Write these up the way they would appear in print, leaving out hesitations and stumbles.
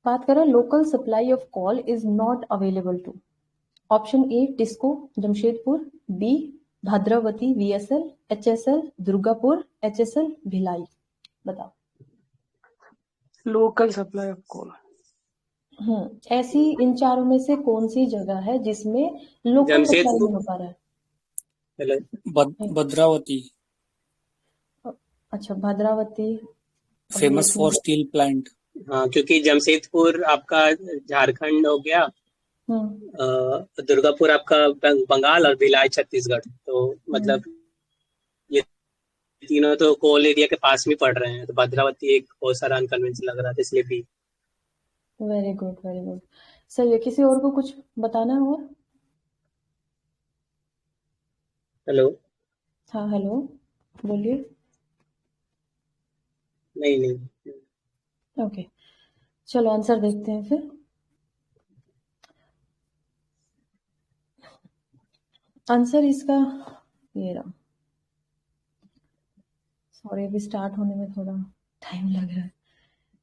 बात करें local supply of coal is not available to. Option A TISCO Jamshedpur, B Bhadravati VSL, HSL Durgapur, HSL Bhilai. बताओ। Local supply of coal. ऐसी इन चारों में से कौन सी जगह है जिसमें लोकल सप्लाई नहीं हो पा रहा है? भद्रावती। अच्छा, Bhadravati famous for steel plant. हाँ, क्योंकि जमशेदपुर आपका झारखंड हो गया, दुर्गापुर आपका बंगाल और भिलाई छत्तीसगढ़। तो मतलब ये तीनों तो कोल एरिया के पास में पड़ रहे हैं, तो भद्रावती एक बहुत सारा अनकन्वेंशनल लग रहा था, इसलिए भी। Very good, very good. सही है। किसी और को कुछ बताना है और? हेलो। हाँ हेलो, बोलिए। नहीं। ओके, चलो आंसर देखते हैं फिर। आंसर इसका ये रहा। सॉरी, अभी स्टार्ट होने में थोड़ा टाइम लग रहा है।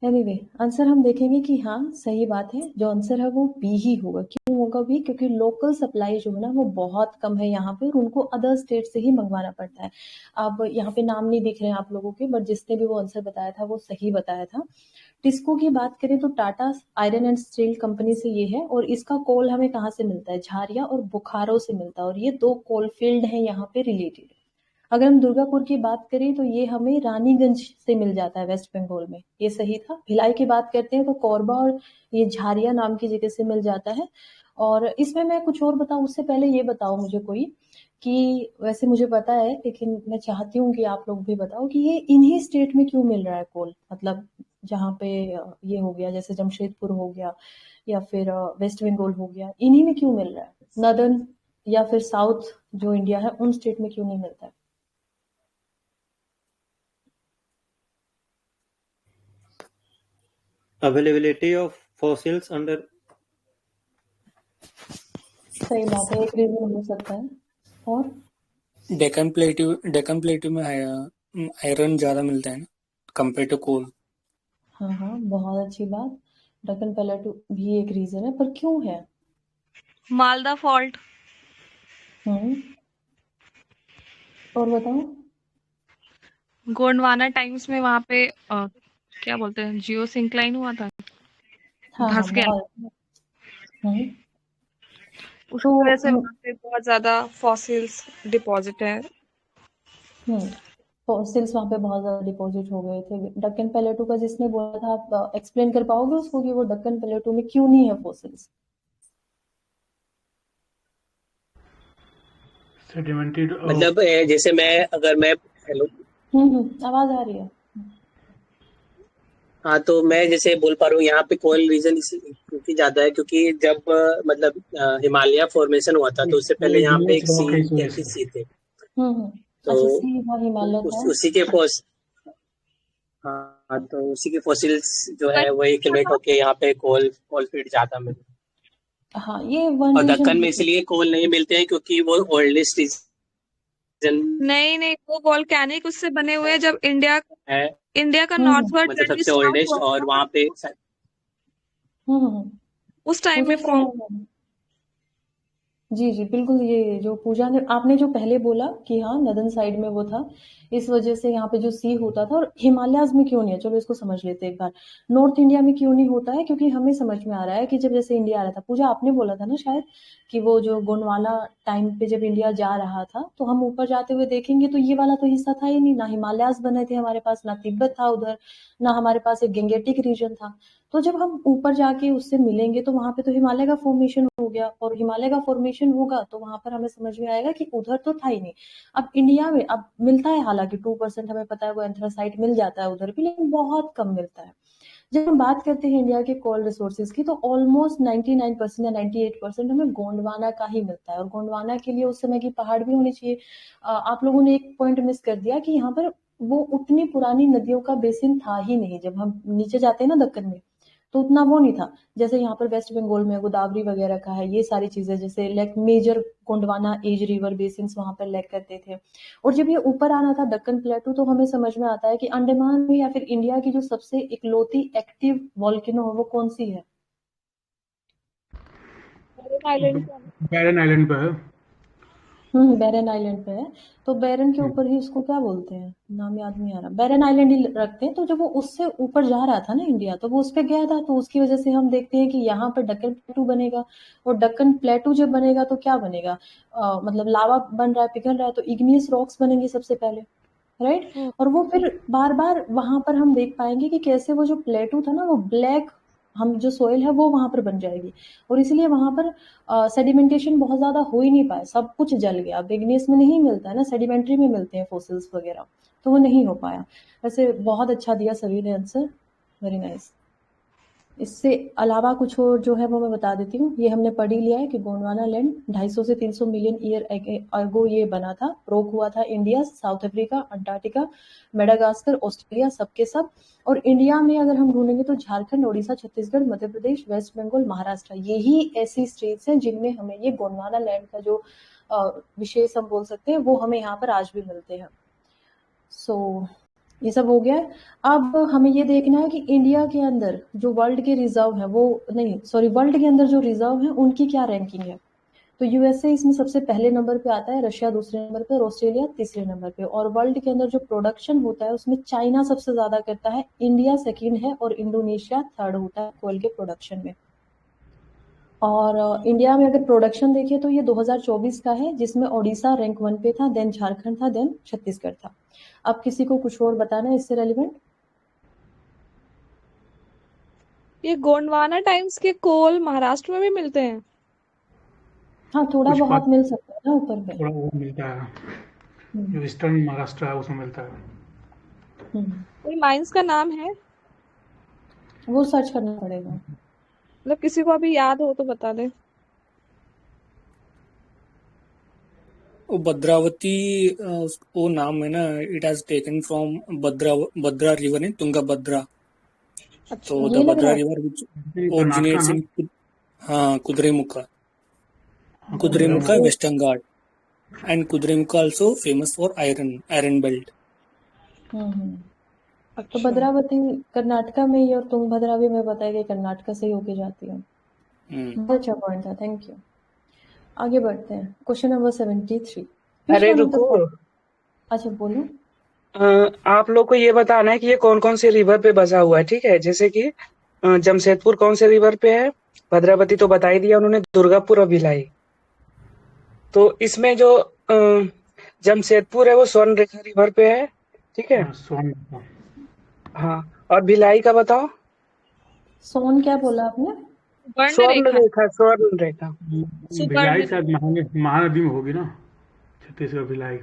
एनीवे, आंसर हम देखेंगे कि हाँ सही बात है। जो आंसर है वो बी ही होगा। क्यों होगा बी? क्योंकि लोकल सप्लाई जो है ना वो बहुत कम है यहाँ पे, और उनको अदर स्टेट से ही मंगवाना पड़ता है। अब यहाँ पे नाम नहीं दिख रहे हैं आप लोगों के, बट जिसने भी वो आंसर बताया था वो सही बताया था। टिस्को की बात करें तो Tata iron and steel company से ये है, और इसका कोल हमें कहाँ से मिलता है? झारिया और बोकारो से मिलता है, और ये 2 कोल फील्ड है यहाँ पे रिलेटेड। अगर हम दुर्गापुर की बात करें तो ये हमें रानीगंज से मिल जाता है वेस्ट बंगाल में, ये सही था। भिलाई की बात करते हैं तो कोरबा और ये झारिया नाम की जगह से मिल जाता है। और इसमें मैं कुछ और बताऊं उससे पहले ये बताओ मुझे कोई कि, वैसे मुझे पता है लेकिन मैं चाहती हूँ कि आप लोग भी बताओ कि ये इन्हीं स्टेट में क्यों मिल रहा है कोल। मतलब जहाँ पे ये हो गया, जैसे जमशेदपुर हो गया या फिर वेस्ट बंगाल हो गया, इन्हीं में क्यों मिल रहा है? नॉर्दर्न या फिर साउथ जो इंडिया है उन स्टेट में क्यों नहीं मिलता है? Availability of fossils under। सही बात है, एक रीजन हो सकता है। और डेक्कन प्लेटू में आयरन ज्यादा मिलता है ना कंपेयर टू कोल। हाँ, बहुत अच्छी बात। डेक्कन प्लेटू भी एक रीजन है, पर क्यों है? मालदा फॉल्ट। और बताओ। गोंडवाना टाइम्स में वहां पे क्या बोलते हैं, जियो सिंक्लाइन हुआ था। हाँ, धस गया। उसकी वजह से वहां पे बहुत ज्यादा फॉसिल्स डिपॉजिट है। फॉसिल्स वहाँ पे बहुत ज्यादा डिपॉजिट हो गए थे। डेक्कन प्लेटू का जिसने बोला था, आप एक्सप्लेन कर पाओगे उसको कि वो डेक्कन प्लेटू में क्यों नहीं है फॉसिल्स? मतलब जैसे मैं हेलो। आवाज आ रही है। हाँ, तो मैं जैसे बोल पा रहा हूँ यहाँ पे कोल रीजन क्योंकि ज्यादा है, क्योंकि जब मतलब हिमालय फॉर्मेशन हुआ था तो उससे पहले यहाँ पे एक सी थे। तो उसी के हाँ, तो उसी के फॉसिल्स जो है वही कलेक्ट होके यहाँ पे कोल फील्ड ज्यादा मिलते। हाँ, ये वन और रीजन दक्कन में इसलिए कोल नहीं मिलते हैं क्योंकि वो ओल्डेस्ट रीजन नहीं, वो वोल्केनिक उससे बने हुए हैं जब इंडिया का नॉर्थवर्ड मतलब सबसे ओल्डेस्ट, और वहाँ पे उस टाइम में फॉर्म। जी बिल्कुल। ये जो पूजा ने आपने जो पहले बोला कि हाँ नदन साइड में वो था, इस वजह से यहाँ पे जो सी होता था। और हिमालयाज में क्यों नहीं है, चलो इसको समझ लेते हैं एक बार। नॉर्थ इंडिया में क्यों नहीं होता है? क्योंकि हमें समझ में आ रहा है कि जब जैसे इंडिया आ रहा था, पूजा आपने बोला था ना शायद कि वो जो गोंडवाना टाइम पे जब इंडिया जा रहा था तो हम ऊपर जाते हुए देखेंगे तो ये वाला तो हिस्सा था ही नहीं, ना हिमालयाज बने थे हमारे पास, ना तिब्बत था उधर, ना हमारे पास एक गंगेटिक रीजन था। तो जब हम ऊपर जाके उससे मिलेंगे तो वहां पे तो हिमालय का फॉर्मेशन हो गया, और हिमालय का फॉर्मेशन होगा तो वहां पर हमें समझ में आएगा कि उधर तो था ही नहीं। अब इंडिया में अब मिलता है, हालांकि 2% हमें पता है वो एंथ्रासाइट मिल जाता है उधर भी, लेकिन बहुत कम मिलता है। जब हम बात करते हैं इंडिया के कोल रिसोर्सेज की, तो ऑलमोस्ट 99% या 98% हमें गोंडवाना का ही मिलता है। और गोंडवाना के लिए उस समय की पहाड़ भी होनी चाहिए। आप लोगों ने एक पॉइंट मिस कर दिया कि यहाँ पर वो उतनी पुरानी नदियों का बेसिन था ही नहीं। जब हम नीचे जाते हैं ना दक्कन में, तो उतना वो नहीं था। जैसे यहाँ पर वेस्ट बंगाल में गोदावरी वगैरह का है, ये सारी चीजें, जैसे like major Gondwana age river basins वहां पर लैक करते थे। और जब ये ऊपर आना था दक्कन प्लेटू, तो हमें समझ में आता है कि अंडमान में या फिर इंडिया की जो सबसे इकलौती एक्टिव वॉल्केनो है वो कौन सी है? बैरन आइलैंड पे है। बैरन आइलैंड पे है। तो बैरन के ऊपर ही उसको क्या बोलते हैं, नाम याद नहीं आ रहा, बैरन आइलैंड ही रखते हैं। तो जब वो उससे ऊपर जा रहा था ना इंडिया, तो वो उस पे गया था, तो उसकी वजह से हम देखते हैं कि यहाँ पर डक्कन प्लेटू बनेगा। और डक्कन प्लेटू जब बनेगा तो क्या बनेगा, मतलब लावा बन रहा है, पिघल रहा है, तो इग्नियस रॉक्स बनेंगे सबसे पहले, राइट। और वो फिर बार बार वहां पर हम देख पाएंगे कि कैसे वो जो प्लेटू था ना, वो ब्लैक, हम जो सोइल है वो वहां पर बन जाएगी। और इसलिए वहां पर सेडिमेंटेशन बहुत ज्यादा हो ही नहीं पाया, सब कुछ जल गया। अब इग्नियस में नहीं मिलता है ना, सेडिमेंट्री में मिलते हैं फोसिल्स वगैरह, तो वो नहीं हो पाया। वैसे बहुत अच्छा दिया सभी ने आंसर, वेरी नाइस। इससे अलावा कुछ और जो है वो मैं बता देती हूँ। ये हमने पढ़ ही लिया है कि गोंडवाना लैंड 250 से 300 मिलियन ईयर अगो ये बना था, रोक हुआ था India, south Africa, Antarctica, Madagascar, Australia, सबके सब। और इंडिया में अगर हम ढूंढेंगे तो झारखंड, उड़ीसा, छत्तीसगढ़, मध्य प्रदेश, वेस्ट बंगाल, महाराष्ट्र, यही ऐसी स्टेट्स हैं जिनमें हमें ये गोंडवाना लैंड का जो विशेष हम बोल सकते हैं वो हमें यहाँ पर आज भी मिलते हैं। सो ये सब हो गया है। अब हमें ये देखना है कि इंडिया के अंदर जो वर्ल्ड के रिजर्व है वो, नहीं सॉरी, वर्ल्ड के अंदर जो रिजर्व है उनकी क्या रैंकिंग है। तो यूएसए इसमें सबसे पहले नंबर पे आता है, रशिया दूसरे नंबर पे, और ऑस्ट्रेलिया तीसरे नंबर पे। और वर्ल्ड के अंदर जो प्रोडक्शन होता है उसमें चाइना सबसे ज्यादा करता है, इंडिया सेकंड है, और इंडोनेशिया थर्ड होता है कोयल के प्रोडक्शन में। और इंडिया में अगर प्रोडक्शन देखें तो ये 2024 का है, जिसमें ओडिशा रैंक 1 पे था, देन झारखंड था, देन छत्तीसगढ़ था। अब किसी को कुछ और बताना है इससे रेलिवेंट? ये गोंडवाना टाइम्स के कोल महाराष्ट्र में भी मिलते हैं? हाँ, थोड़ा कुछ बहुत मिल सकता है ना ऊपर पे। थोड़ा वो मिलता है, जो ईस्टर्न महाराष्ट्र है उसमें मिलता है। कोई माइंस का नाम है? वो सर्च करना पड़ेगा। मतलब किसी को अभी याद हो तो बता दे। वो भद्रावती, वो नाम है ना, it has taken from Bhadra river in Tungabhadra. तो the Bhadra river which originates in, हाँ, Kudremukh western ghat, and Kudremukh also famous for iron belt. तो भद्रावती कर्नाटका में ही, और तुंगभद्रा भी मैं बताया कि कर्नाटका से ही होके जाती है। बहुत अच्छा पॉइंट था, थैंक यू। आगे बढ़ते हैं, क्वेश्चन नंबर 73। अरे रुको, अच्छा बोलो। आप लोग को ये बताना है कि ये कौन कौन से रिवर पे बसा हुआ है, ठीक है। जैसे कि जमशेदपुर कौन से रिवर पे है, भद्रावती तो बता ही दिया उन्होंने, दुर्गापुर और भिलाई। तो इसमें जो जमशेदपुर है वो स्वर्ण रेखा रिवर पे है, ठीक है। हाँ, और भिलाई का बताओ। सोन क्या बोला आपने? स्वर्ण रेखा। भिलाई शायद महानदी में होगी ना, छत्तीसगढ़ भिलाई।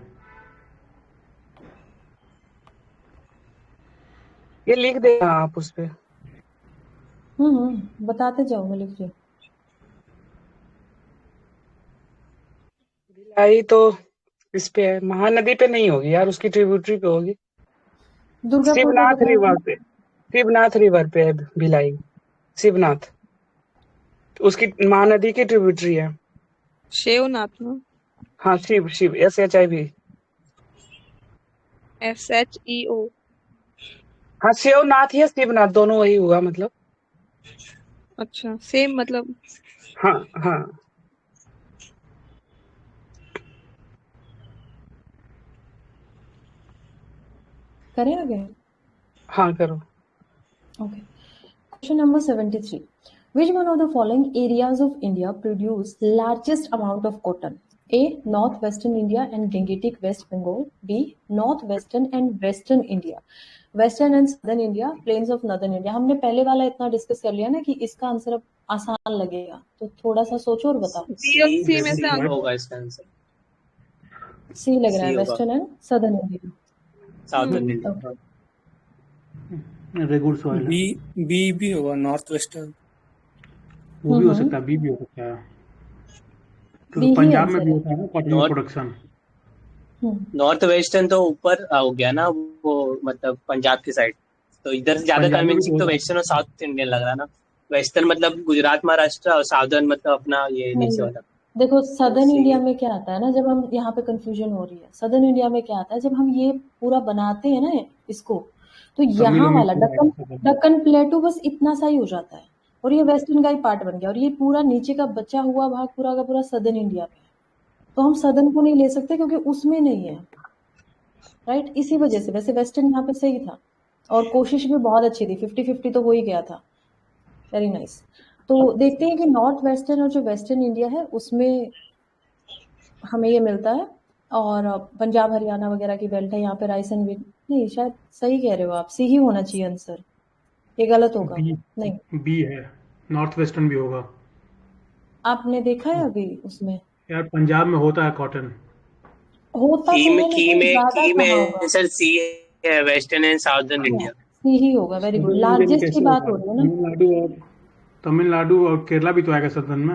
ये लिख देना आप उस पे। बताते जाओ, मैं लिख रही हूँ। भिलाई तो इस पे है, महानदी पे नहीं होगी यार, उसकी ट्रिब्यूटरी पे होगी। शिवनाथ रिवर पे है भिलाई, शिवनाथ, उसकी महानदी की ट्रिब्यूटरी है। शिवनाथ ना? हाँ, शिव SHIV। SHEO। हाँ, शिवनाथ या शिवनाथ दोनों वही हुआ मतलब। अच्छा, सेम मतलब। हाँ हाँ। करें आगे? हाँ करो। Okay. Question number 73. Which one of the following areas of India produce largest amount of cotton? A. Northwestern India and Gangetic West Bengal. B. Northwestern and Western India. Western and Southern India, Plains of Northern India. हमने पहले वाला इतना discuss कर लिया ना कि इसका answer अब आसान लगेगा, तो थोड़ा सा सोचो और बताओ। सी में से होगा इसका आंसर। सी लग रहा है, western and southern India, south India. Regular soil है। बी भी होगा, नॉर्थ वेस्टर्न। वो भी हो सकता है, बी भी हो सकता है, क्योंकि पंजाब में भी होता है ना कॉटन प्रोडक्शन। नॉर्थ वेस्टर्न तो ऊपर हो गया ना, वो मतलब पंजाब की साइड, तो इधर से ज्यादा कन्विंसिंग तो वेस्टर्न और साउथ इंडियन लग रहा ना। वेस्टर्न मतलब गुजरात महाराष्ट्र और साउदर्न मतलब अपना ये नीचे वाला। देखो सदर्न सी इंडिया में क्या आता है ना, जब हम यहाँ पे कंफ्यूजन हो रही है, सदर्न इंडिया में क्या आता है जब हम ये पूरा बनाते हैं ना इसको, तो यहाँ वाला दक्कन प्लेटू बस इतना सा ही हो जाता है और ये वेस्टर्न का ही पार्ट बन गया और ये पूरा नीचे का बचा हुआ भाग पूरा का पूरा सदर्न इंडिया में है। तो हम सदर्न को नहीं ले सकते क्योंकि उसमें नहीं है, राइट। इसी वजह से वैसे वेस्टर्न यहाँ पे सही था और कोशिश भी बहुत अच्छी थी, 50-50 तो हो ही गया था। Very nice. तो देखते हैं कि नॉर्थ वेस्टर्न और जो वेस्टर्न इंडिया है उसमें हमें ये मिलता है और पंजाब हरियाणा वगैरह की बेल्ट है यहाँ पे, राइस एंड व्हीट नहीं, शायद सही कह रहे हो आप, सी ही होना चाहिए आंसर, ये गलत होगा। नहीं, बी है, नॉर्थ वेस्टर्न भी होगा। आपने देखा है अभी उसमें? यार पंजाब में होता है कॉटन, होता तो है लेकिन ज्यादा कहाँ होगा। सर सी है, western and southern India sea ही होगा। Very good. लार्जेस्ट की बात हो रही है ना, तमिलनाडु और केरला भी तो आएगा सदर्न में।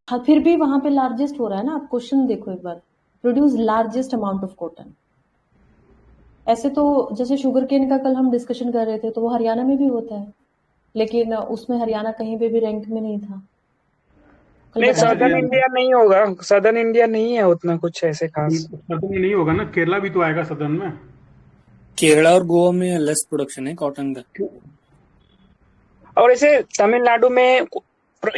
हाँ, फिर भी वहां पे लार्जेस्ट हो रहा है ना। आप क्वेश्चन देखो एक बार, produce largest amount of cotton. ऐसे तो जैसे शुगर केन का कल हम डिस्कशन कर रहे थे तो वो हरियाणा में भी होता है, लेकिन उसमें हरियाणा कहीं पे भी रैंक में नहीं था। नहीं, सदर्न इंडिया नहीं होगा, सदर्न इंडिया नहीं है उतना कुछ ऐसे खास। सदर्न में नहीं होगा ना, केरला भी तो आएगा सदर्न में। केरला और गोवा में लेस प्रोडक्शन है कॉटन का। और ऐसे तमिलनाडु में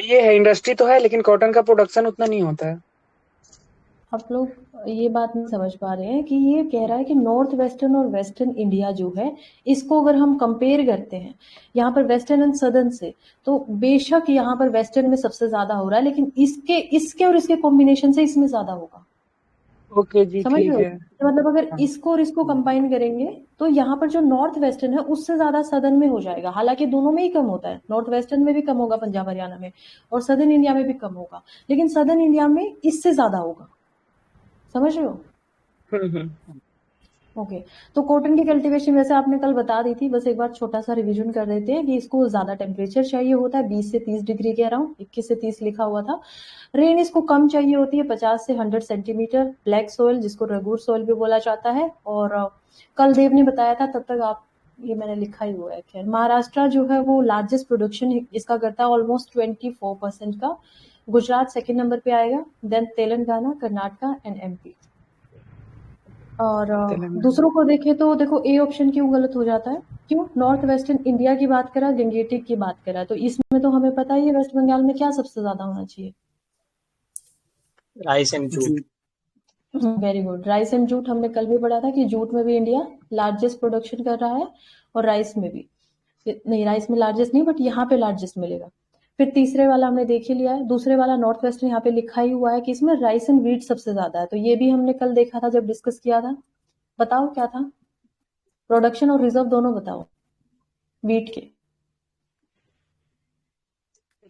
ये है, इंडस्ट्री तो है लेकिन कॉटन का प्रोडक्शन उतना नहीं होता है। आप लोग ये बात नहीं समझ पा रहे हैं कि ये कह रहा है कि नॉर्थ वेस्टर्न और वेस्टर्न इंडिया जो है इसको अगर हम कंपेयर करते हैं यहाँ पर वेस्टर्न एंड सदर्न से, तो बेशक यहाँ पर वेस्टर्न में सबसे ज्यादा हो रहा है, लेकिन इसके और इसके कॉम्बिनेशन से इसमें ज्यादा होगा। ओके जी, समझ ठीक रहे है। हो? मतलब अगर इसको और इसको कंबाइन करेंगे तो यहाँ पर जो नॉर्थ वेस्टर्न है उससे ज्यादा सदर्न में हो जाएगा। हालांकि दोनों में ही कम होता है, नॉर्थ वेस्टर्न में भी कम होगा पंजाब हरियाणा में और सदर्न इंडिया में भी कम होगा, लेकिन सदर्न इंडिया में इससे ज्यादा होगा। समझ रहे हो? ओके। तो कॉटन की कल्टीवेशन वैसे आपने कल बता दी थी, बस एक बार छोटा सा रिवीजन कर देते हैं कि इसको ज्यादा टेम्परेचर चाहिए होता है, 20 से 30 डिग्री के अराउंड, 21 से 30 लिखा हुआ था। रेन इसको कम चाहिए होती है, 50 से 100 सेंटीमीटर। ब्लैक सोयल जिसको रगूर सोयल भी बोला जाता है, और कल देव ने बताया था, तब तक आप ये मैंने लिखा ही हुआ है। खैर, महाराष्ट्र जो है वो लार्जेस्ट प्रोडक्शन इसका करता है, ऑलमोस्ट 24% का। गुजरात सेकेंड नंबर पे आएगा, then Telangana, Karnataka and MP. और दूसरों को देखें तो देखो ए ऑप्शन क्यों गलत हो जाता है, क्यों? नॉर्थ वेस्टर्न इंडिया की बात करा, गंगेटिक की बात करा, तो इसमें तो हमें पता ही है वेस्ट बंगाल में क्या सबसे ज्यादा होना चाहिए, rice and jute. Very good. Rice and jute हमने कल भी पढ़ा था कि जूट में भी इंडिया लार्जेस्ट प्रोडक्शन कर रहा है और राइस में भी नहीं, राइस में लार्जेस्ट नहीं, बट यहाँ पे लार्जेस्ट मिलेगा। फिर तीसरे वाला हमने देख ही लिया है, दूसरे वाला नॉर्थ वेस्ट में यहाँ पे लिखा ही हुआ है कि इसमें राइस एंड व्हीट सबसे ज्यादा है, तो ये भी हमने कल देखा था जब डिस्कस किया था। बताओ क्या था? प्रोडक्शन और रिजर्व दोनों बताओ व्हीट के।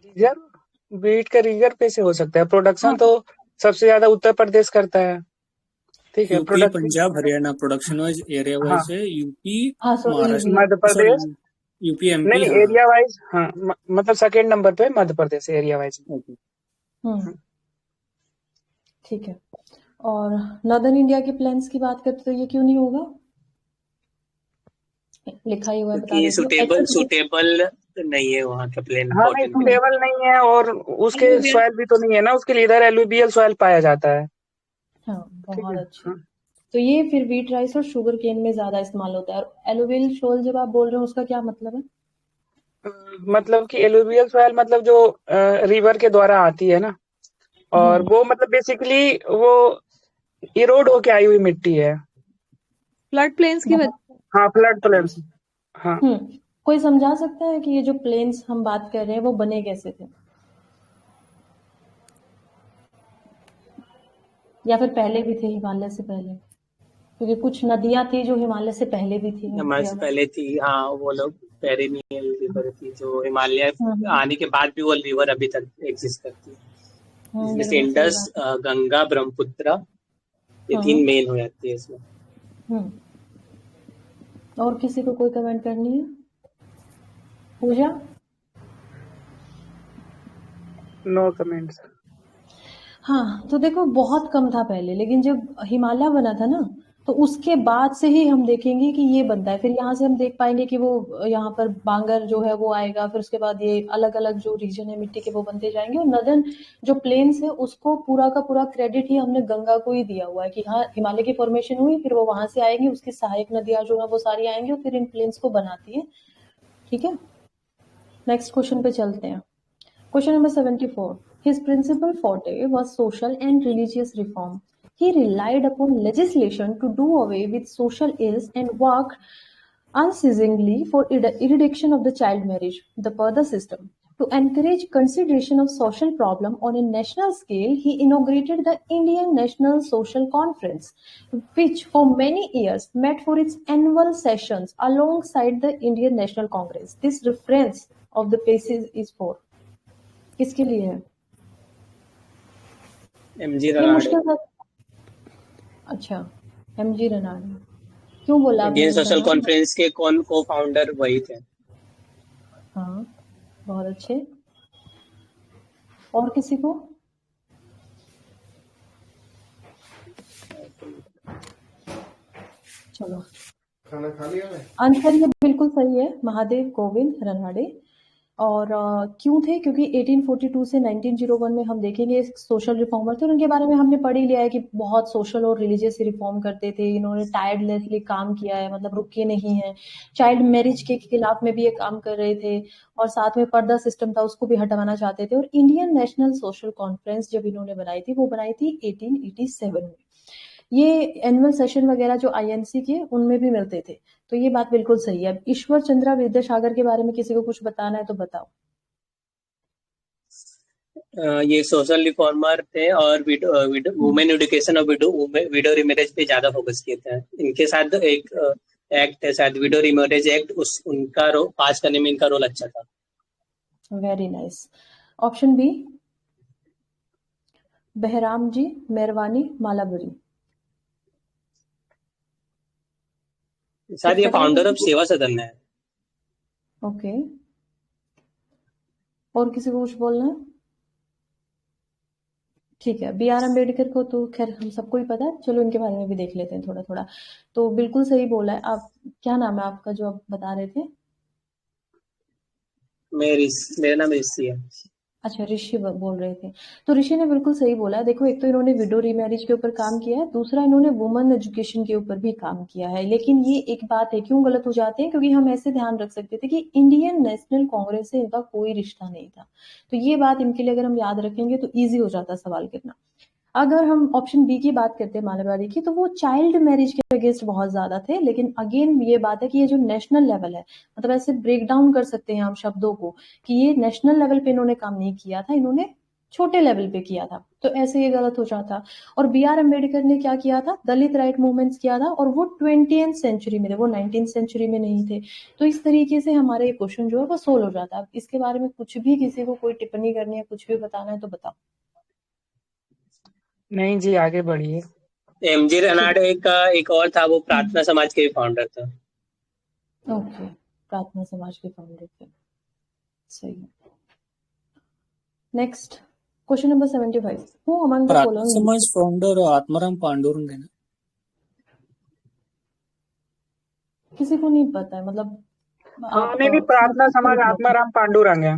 रिजर्व, व्हीट का रिजर्व कैसे हो सकता है? प्रोडक्शन तो सबसे ज्यादा उत्तर प्रदेश करता है, ठीक है। UP Punjab Haryana production wise, area wise है UP, Maharashtra, Madhya Pradesh, UP MP. नहीं, एरिया वाइज, हाँ, मतलब सेकेंड नंबर पे मध्य प्रदेश एरिया वाइज। ठीक है। और नॉर्दर्न इंडिया के प्लेन्स की बात करते तो ये क्यों नहीं होगा? लिखा ही हुआ है, बता सुटेबल नहीं है वहाँ का प्लेन। हाँ, नहीं, सुटेबल नहीं है और उसके सॉइल भी तो नहीं है ना, उसके लिए इधर एलुवियल सॉइल पाया जाता है। हाँ, बहुत अच्छे। तो ये फिर व्हीट, राइस और शुगर केन में ज्यादा इस्तेमाल होता है। और एलुवियल सॉइल जब आप बोल रहे हो उसका क्या मतलब है? मतलब कि एलुवियल सॉइल मतलब जो रिवर के द्वारा आती है ना, और वो मतलब बेसिकली वो इरोड होके आई हुई मिट्टी है, फ्लड प्लेन्स की वजह। हाँ, फ्लड प्लेन्स। हाँ, कोई समझा सकता है कि ये जो प्लेन्स हम बात कर रहे हैं वो बने कैसे थे, या फिर पहले भी थे हिमालय से पहले? क्योंकि कुछ नदियां थी जो हिमालय से पहले भी थी। हिमालय से पहले थी, हाँ, वो लोग पेरिनियल रिवर थी जो हिमालय आने के बाद भी वो रिवर अभी तक एग्जिस्ट करती है। इसमें इंडस, गंगा, ब्रह्मपुत्र, ये 3 मेन हो जाती है इसमें। और किसी को कोई कमेंट करनी है? पूजा? No comments. हाँ, तो देखो बहुत कम था पहले, लेकिन जब हिमालय बना था ना तो उसके बाद से ही हम देखेंगे कि ये बनता है। फिर यहाँ से हम देख पाएंगे कि वो यहाँ पर बांगर जो है वो आएगा, फिर उसके बाद ये अलग अलग जो रीजन है मिट्टी के वो बनते जाएंगे, और नदन जो प्लेन्स है उसको पूरा का पूरा क्रेडिट ही हमने गंगा को ही दिया हुआ है कि हाँ हिमालय की फॉर्मेशन हुई, फिर वो वहां से आएंगी, उसकी सहायक नदियां जो है वो सारी आएंगी और फिर इन प्लेन्स को बनाती है। ठीक है, नेक्स्ट क्वेश्चन पे चलते हैं। Question number 74. His principal forte was social and religious reform. He relied upon legislation to do away with social ills and worked unceasingly for eradication of the child marriage, the Parda system. To encourage consideration of social problem on a national scale, he inaugurated the Indian National Social Conference, which for many years met for its annual sessions alongside the Indian National Congress. This reference of the places is for किसके लिए है? MG ये रनाडे। मुश्किल था। अच्छा, MG Ranade. क्यों बोला आपने इंडियन इनका सोशल नाम? कॉन्फ्रेंस के कौन को फाउंडर वही थे। हाँ, बहुत अच्छे। और किसी को? चलो, खाना खा लिया है? आंसर ये बिल्कुल सही है, महादेव गोविंद रनाडे। और क्यों थे? क्योंकि 1842 से 1901 में हम देखेंगे सोशल रिफॉर्मर थे, और उनके बारे में हमने पढ़ ही लिया है कि बहुत सोशल और रिलीजियस रिफॉर्म करते थे। इन्होंने टायर्डलेसली काम किया है, मतलब रुके नहीं है। चाइल्ड मैरिज के खिलाफ में भी ये काम कर रहे थे, और साथ में पर्दा सिस्टम था उसको भी हटवाना चाहते थे। और इंडियन नेशनल सोशल कॉन्फ्रेंस जब इन्होंने बनाई थी, वो बनाई थी 1887 में। ये एनुअल सेशन वगैरह जो आईएनसी के उनमें भी मिलते थे, तो ये बात बिल्कुल सही है। ईश्वर चंद्रा विद्यासागर के बारे में किसी को कुछ बताना है तो बताओ। ये सोशल रिफॉर्मर थे और वुमेन एजुकेशन और विडो रिमैरेज पे ज्यादा फोकस किए थे। इनके साथ एक एक्ट है शायद विडो रिमैरेज एक्ट, उनका पास करने में इनका रोल अच्छा था। Very nice. Option B, Behram ji Merwani Malabari. शायद ये फाउंडर ऑफ सेवा सदन है। ओके, और किसी को कुछ बोलना है? ठीक है, बी आर अम्बेडकर को तो खैर हम सबको ही पता है, चलो इनके बारे में भी देख लेते हैं थोड़ा थोड़ा। तो बिल्कुल सही बोला है। आप क्या नाम है आपका जो आप बता रहे थे? मेरा नाम ऋषि है। अच्छा, ऋषि बोल रहे थे। तो ऋषि ने बिल्कुल सही बोला है। देखो, एक तो इन्होंने विडो रीमैरिज के ऊपर काम किया है, दूसरा इन्होंने वुमेन एजुकेशन के ऊपर भी काम किया है। लेकिन ये एक बात है, क्यों गलत हो जाते हैं? क्योंकि हम ऐसे ध्यान रख सकते थे कि इंडियन नेशनल कांग्रेस से इनका कोई रिश्ता नहीं था। तो ये बात इनके लिए अगर हम याद रखेंगे तो ईजी हो जाता सवाल करना। अगर हम ऑप्शन बी की बात करते हैं मालाबारी की, तो वो चाइल्ड मैरिज के अगेंस्ट बहुत ज्यादा थे। लेकिन अगेन ये बात है कि ये जो नेशनल लेवल है, मतलब ऐसे ब्रेक डाउन कर सकते हैं हम शब्दों को कि ये नेशनल लेवल पे इन्होंने काम नहीं किया था, इन्होंने छोटे लेवल पे किया था। तो ऐसे ये गलत हो जाता। और बी आर अम्बेडकर ने क्या किया था? दलित राइट मूवमेंट्स किया था, और वो 20th सेंचुरी में थे, वो 19th सेंचुरी में नहीं थे। तो इस तरीके से हमारा ये क्वेश्चन जो है वो सोल्व हो जाता है। इसके बारे में कुछ भी किसी को कोई टिप्पणी करनी है, कुछ भी बताना है तो बताओ। नहीं जी, आगे बढ़िए। एमजी रनाडे का एक और था, वो प्रार्थना समाज के फाउंडर था। ओके, प्रार्थना समाज के फाउंडर थे, सही। Next question number 75. Who among the प्रार्थना फॉलोइंग समाज फाउंडर आत्माराम पांडुरंग है ना? किसी को नहीं पता है, मतलब आप नहीं, प्रार्थना समाज आत्माराम पांडुरंग है।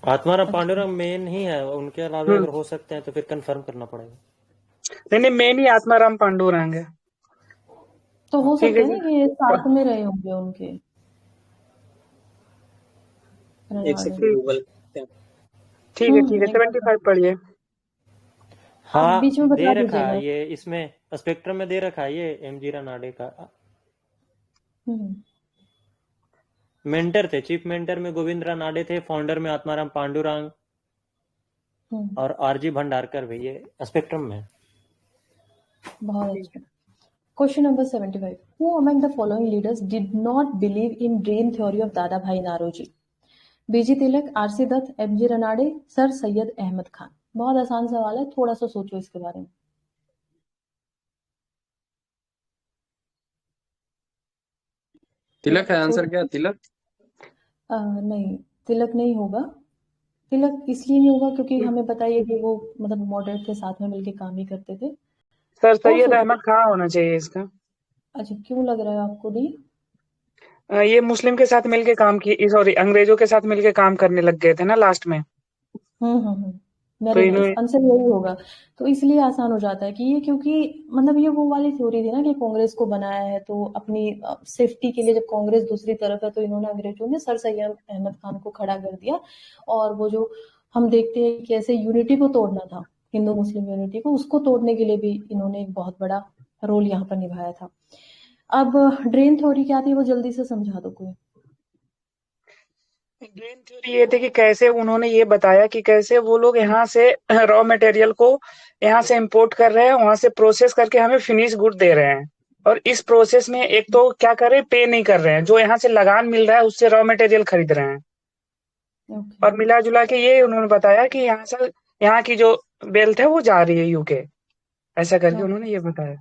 आत्माराम पांडुरंग मेन ही है, उनके अलावा अगर हो सकते हैं तो फिर कंफर्म करना पड़ेगा। नहीं, मेन ही आत्माराम पांडुरंग है। तो हो सकता है ना कि साथ में रहे होंगे उनके। एक सेकंड गूगल। ठीक है 75 पढ़िए। हाँ, बीच में बता दे रखा दीजिएगा। है ये, इसमें स्पेक्ट्रम में दे रखा है ये एमजी रनाडे का। मेंटर थे, चीफ मेंटर में गोविंद रनाडे थे, फाउंडर में आत्माराम पांडुरंग और आरजी भंडारकर भी, ये स्पेक्ट्रम में। बहुत अच्छा। Question number 75. Who among the following leaders did not believe in dream theory of Dadabhai Naoroji? BG Tilak, RC Dutt, MG Ranade, sir Syed Ahmad Khan. बहुत आसान सवाल है, थोड़ा सा सोचो इसके बारे में। तिलक है आंसर क्या? तिलक नहीं, तिलक नहीं होगा। तिलक इसलिए नहीं होगा क्योंकि हमें पता है कि वो मतलब मॉडरेट के साथ में मिलके काम ही करते थे। सर सैयद अहमद खां होना चाहिए इसका। अच्छा, क्यों लग रहा है आपको डी? ये मुस्लिम के साथ मिलके काम की, सॉरी अंग्रेजों के साथ मिलके काम करने लग गए थे ना लास्ट में। वेरी नाइस, आंसर यही होगा। तो इसलिए आसान हो जाता है कि ये, क्योंकि मतलब ये वो वाली थ्योरी थी ना कि कांग्रेस को बनाया है तो अपनी सेफ्टी के लिए, जब कांग्रेस दूसरी तरफ है तो इन्होंने, अंग्रेजों ने सर सैयद अहमद खान को खड़ा कर दिया। और वो जो हम देखते हैं कि कैसे यूनिटी को तोड़ना था, हिंदू मुस्लिम यूनिटी को, उसको तोड़ने के लिए भी इन्होंने एक बहुत बड़ा रोल यहाँ पर निभाया था। अब ड्रेन थ्योरी क्या थी, वो जल्दी से समझा दो कोई। ड्रेन थ्योरी ये थी कि कैसे उन्होंने ये बताया कि कैसे वो लोग यहाँ से रॉ मटेरियल को यहाँ से इंपोर्ट कर रहे हैं, वहां से प्रोसेस करके हमें फिनिश गुड दे रहे हैं। और इस प्रोसेस में एक तो क्या कर रहे हैं, पे नहीं कर रहे हैं, जो यहाँ से लगान मिल रहा है उससे रॉ मटेरियल खरीद रहे हैं। और मिला जुला के ये उन्होंने बताया कि यहाँ से, यहाँ की जो बेल्ट है वो जा रही है यूके, ऐसा करके उन्होंने ये बताया।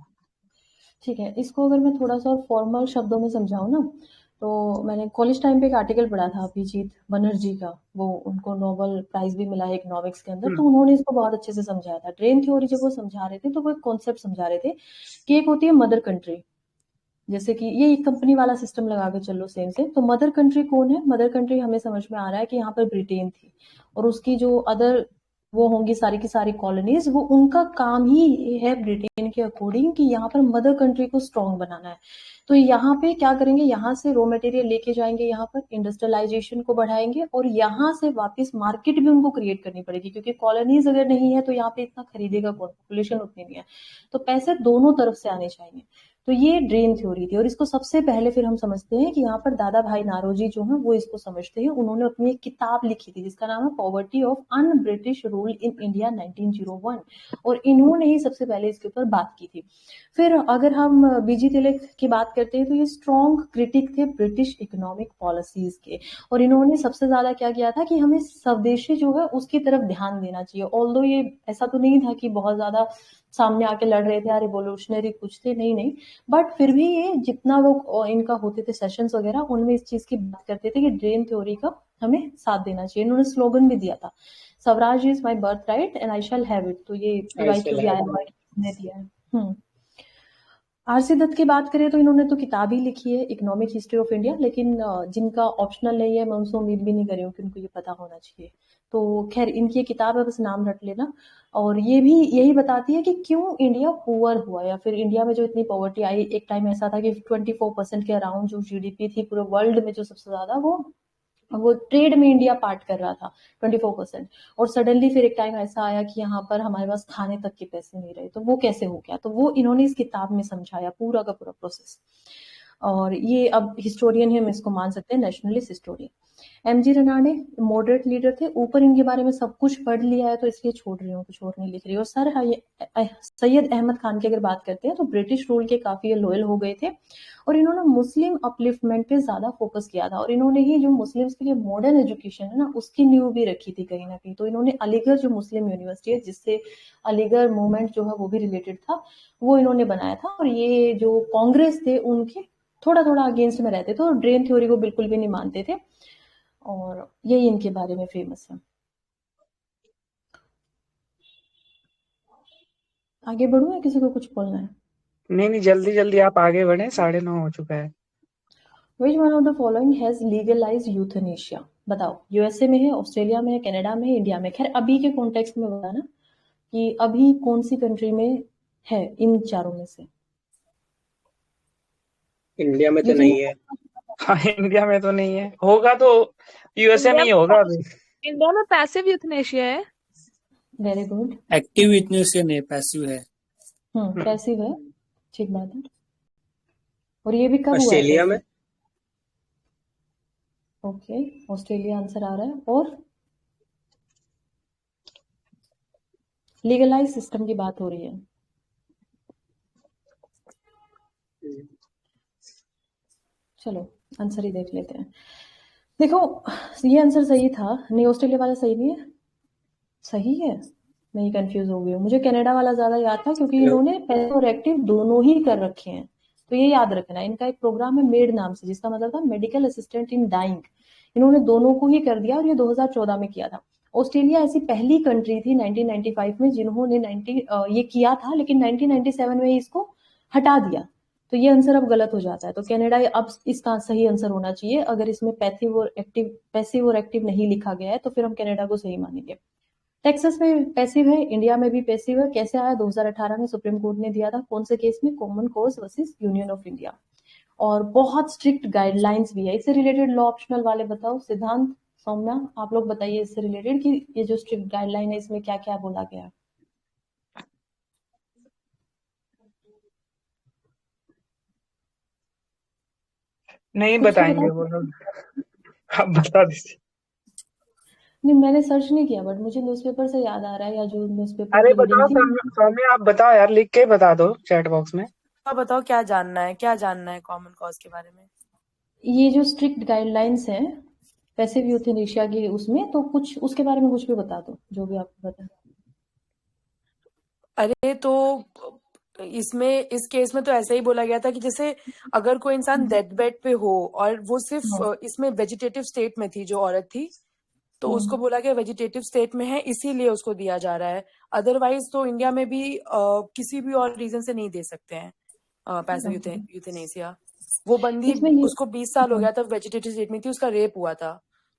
ठीक है, इसको अगर मैं थोड़ा सा और फॉर्मल शब्दों में समझाऊं ना, तो मैंने कॉलेज टाइम पे एक आर्टिकल पढ़ा था अभिजीत बनर्जी का, वो उनको नोबेल प्राइज भी मिला है इकोनॉमिक्स के अंदर, तो उन्होंने इसको बहुत अच्छे से समझाया था। ड्रेन थ्योरी जब वो समझा रहे थे तो वो एक कॉन्सेप्ट समझा रहे थे कि एक होती है मदर कंट्री, जैसे कि ये एक कंपनी वाला सिस्टम लगा के चलो सेम से। तो मदर कंट्री कौन है? मदर कंट्री हमें समझ में आ रहा है कि यहाँ पर ब्रिटेन थी, और उसकी जो अदर वो होंगी सारी की सारी कॉलोनीज, वो उनका काम ही है ब्रिटेन के अकॉर्डिंग कि यहाँ पर मदर कंट्री को स्ट्रॉन्ग बनाना है। तो यहाँ पे क्या करेंगे, यहाँ से रॉ मटेरियल लेके जाएंगे, यहाँ पर इंडस्ट्रियलाइजेशन को बढ़ाएंगे, और यहाँ से वापस मार्केट भी उनको क्रिएट करनी पड़ेगी, क्योंकि कॉलोनीज अगर नहीं है तो यहाँ पे इतना खरीदेगा कौन, पॉपुलेशन उतनी नहीं है। तो पैसे दोनों तरफ से आने चाहिए। तो ये ड्रेन थ्योरी थी, और इसको सबसे पहले फिर हम समझते हैं कि यहाँ पर दादा भाई नारोजी जो है वो इसको समझते हैं। उन्होंने अपनी एक किताब लिखी थी जिसका नाम है poverty of un British rule in India 1901, और इन्होंने ही सबसे पहले इसके ऊपर बात की थी। फिर अगर हम बीजी तिलक की बात करते हैं तो ये स्ट्रॉन्ग क्रिटिक थे ब्रिटिश इकोनॉमिक पॉलिसीज के, और इन्होंने सबसे ज्यादा क्या किया था कि हमें स्वदेशी जो है उसकी तरफ ध्यान देना चाहिए। ऑल्दो ये ऐसा तो नहीं था कि बहुत ज्यादा सामने आके लड़ रहे थे या रिवोल्यूशनरी कुछ थे, नहीं, बट फिर भी ये जितना वो इनका होते थे सेशंस वगैरह, उनमें इस चीज की बात करते थे कि ड्रेन थ्योरी का हमें साथ देना चाहिए। इन्होंने स्लोगन भी दिया था, Swaraj is my birth right and I shall have it. तो ये ने दिया है। आरसी दत्त की बात करें तो इन्होंने तो किताब ही लिखी है इकोनॉमिक हिस्ट्री ऑफ इंडिया, लेकिन जिनका ऑप्शनल नहीं है मैं उनसे उम्मीद भी नहीं कर रही हूँ कि उनको ये पता होना चाहिए। तो खैर इनकी किताब है, बस नाम रट लेना। और ये भी यही बताती है कि क्यों इंडिया पुअर हुआ, या फिर इंडिया में जो इतनी पॉवर्टी आई। एक टाइम ऐसा था कि 24% के अराउंड जो जीडीपी थी पूरे वर्ल्ड में, जो सबसे ज्यादा वो ट्रेड में इंडिया पार्ट कर रहा था 24%। और सडनली फिर एक टाइम ऐसा आया कि यहाँ पर हमारे पास खाने तक के पैसे नहीं रहे, तो वो कैसे हो गया, तो वो इन्होंने इस किताब में समझाया पूरा का पूरा प्रोसेस। और ये अब हिस्टोरियन है, हम इसको मान सकते हैं nationalist historian. MG Ranade moderate leader थे, ऊपर इनके बारे में सब कुछ पढ़ लिया है तो इसलिए छोड़ रही हूँ, कुछ और नहीं लिख रही। और सर सैयद अहमद खान की अगर बात करते हैं तो ब्रिटिश रूल के काफी लॉयल हो गए थे, और इन्होंने मुस्लिम अपलिफ्टमेंट पे ज्यादा फोकस किया था, और इन्होंने ही जो मुस्लिम्स के लिए मॉडर्न एजुकेशन है ना उसकी नींव भी रखी थी कहीं ना कहीं। तो इन्होंने अलीगढ़ जो मुस्लिम यूनिवर्सिटी है, जिससे अलीगढ़ मूवमेंट जो है वो भी रिलेटेड था, वो इन्होंने बनाया था। और ये जो कांग्रेस थे उनके थोड़ा थोड़ा अगेंस्ट में रहते थे, और ड्रेन थ्योरी को बिल्कुल भी नहीं मानते थे, और यही इनके बारे में फेमस है। आगे बढ़ूं या किसी को कुछ बोलना है? नहीं, जल्दी जल्दी आप आगे बढ़े, 9:30 हो चुका है। Which one of the following has legalized euthanasia? बताओ, यूएसए में है, ऑस्ट्रेलिया में है, कनाडा में है, इंडिया में। खैर अभी के कॉन्टेक्स्ट में बताना कि अभी कौन सी कंट्री में है इन चारों में से। इंडिया में तो नहीं है। हाँ, इंडिया में तो नहीं है, होगा तो यूएसए में ही होगा अभी। इंडिया में पैसिव यूथनेशिया है। Very good. एक्टिव यूथनेशिया नहीं, पैसिव है। पैसिव है, ठीक बात है। और ये भी कब हुआ? ऑस्ट्रेलिया में। ओके, ऑस्ट्रेलिया आंसर आ रहा है। और लीगलाइज सिस्टम की बात हो रही है। चलो आंसर ही देख लेते हैं। देखो ये आंसर सही था, नहीं ऑस्ट्रेलिया वाला सही नहीं है, सही है, मैं कंफ्यूज हो गई हूँ। मुझे कनाडा वाला ज्यादा याद था क्योंकि इन्होंने पैसिव और एक्टिव दोनों ही कर रखे हैं। तो ये याद रखना, इनका एक प्रोग्राम है मेड नाम से, जिसका मतलब था मेडिकल असिस्टेंट इन डाइंग। इन्होंने दोनों को ही कर दिया, और ये 2014 में किया था। ऑस्ट्रेलिया ऐसी पहली कंट्री थी 1995 में जिन्होंने ये किया था, लेकिन 1997 में इसको हटा दिया। तो ये आंसर अब गलत हो जाता है। तो कनाडा अब इसका सही आंसर होना चाहिए। अगर इसमें पैसिव और एक्टिव नहीं लिखा गया है तो फिर हम कनाडा को सही मानेंगे। टेक्सास में पैसिव है, इंडिया में भी पैसिव है। कैसे आया? 2018 में सुप्रीम कोर्ट ने दिया था। कौन से केस में? Common cause versus union of India. और बहुत स्ट्रिक्ट गाइडलाइंस भी है। इससे रिलेटेड लॉ ऑप्शनल वाले बताओ। सिद्धांत, सौम्या, आप लोग बताइए इससे रिलेटेड कि ये जो स्ट्रिक्ट गाइडलाइन है इसमें क्या क्या बोला गया है। नहीं बताएंगे वो लोग, आप बता दीजिए। नहीं, मैंने सर्च नहीं किया, बट मुझे न्यूज़पेपर से याद आ रहा है, या जो न्यूज़पेपर अरे की रीडिंग बताओ थी। सौम्या, आप बताओ यार, लिख के बता दो चैट बॉक्स में। बताओ क्या जानना है कॉमन कॉज के बारे में। ये जो स्ट्रिक्ट गाइडलाइंस है पैसिव यूथेनेशिया की, उसमें तो कुछ उसके बारे में कुछ भी बता दो, जो भी आपको पता है। अरे तो इसमें इस केस में तो ऐसा ही बोला गया था कि जैसे अगर कोई इंसान डेथ बेड पे हो और वो सिर्फ इसमें वेजिटेटिव स्टेट में थी, जो औरत थी, तो उसको बोला गया वेजिटेटिव स्टेट में है इसीलिए उसको दिया जा रहा है। अदरवाइज तो इंडिया में भी किसी भी और रीजन से नहीं दे सकते हैं पैसिव यूथेनेसिया। वो बंदी, उसको 20 साल हो गया था, वेजिटेटिव स्टेट में थी, उसका रेप हुआ था,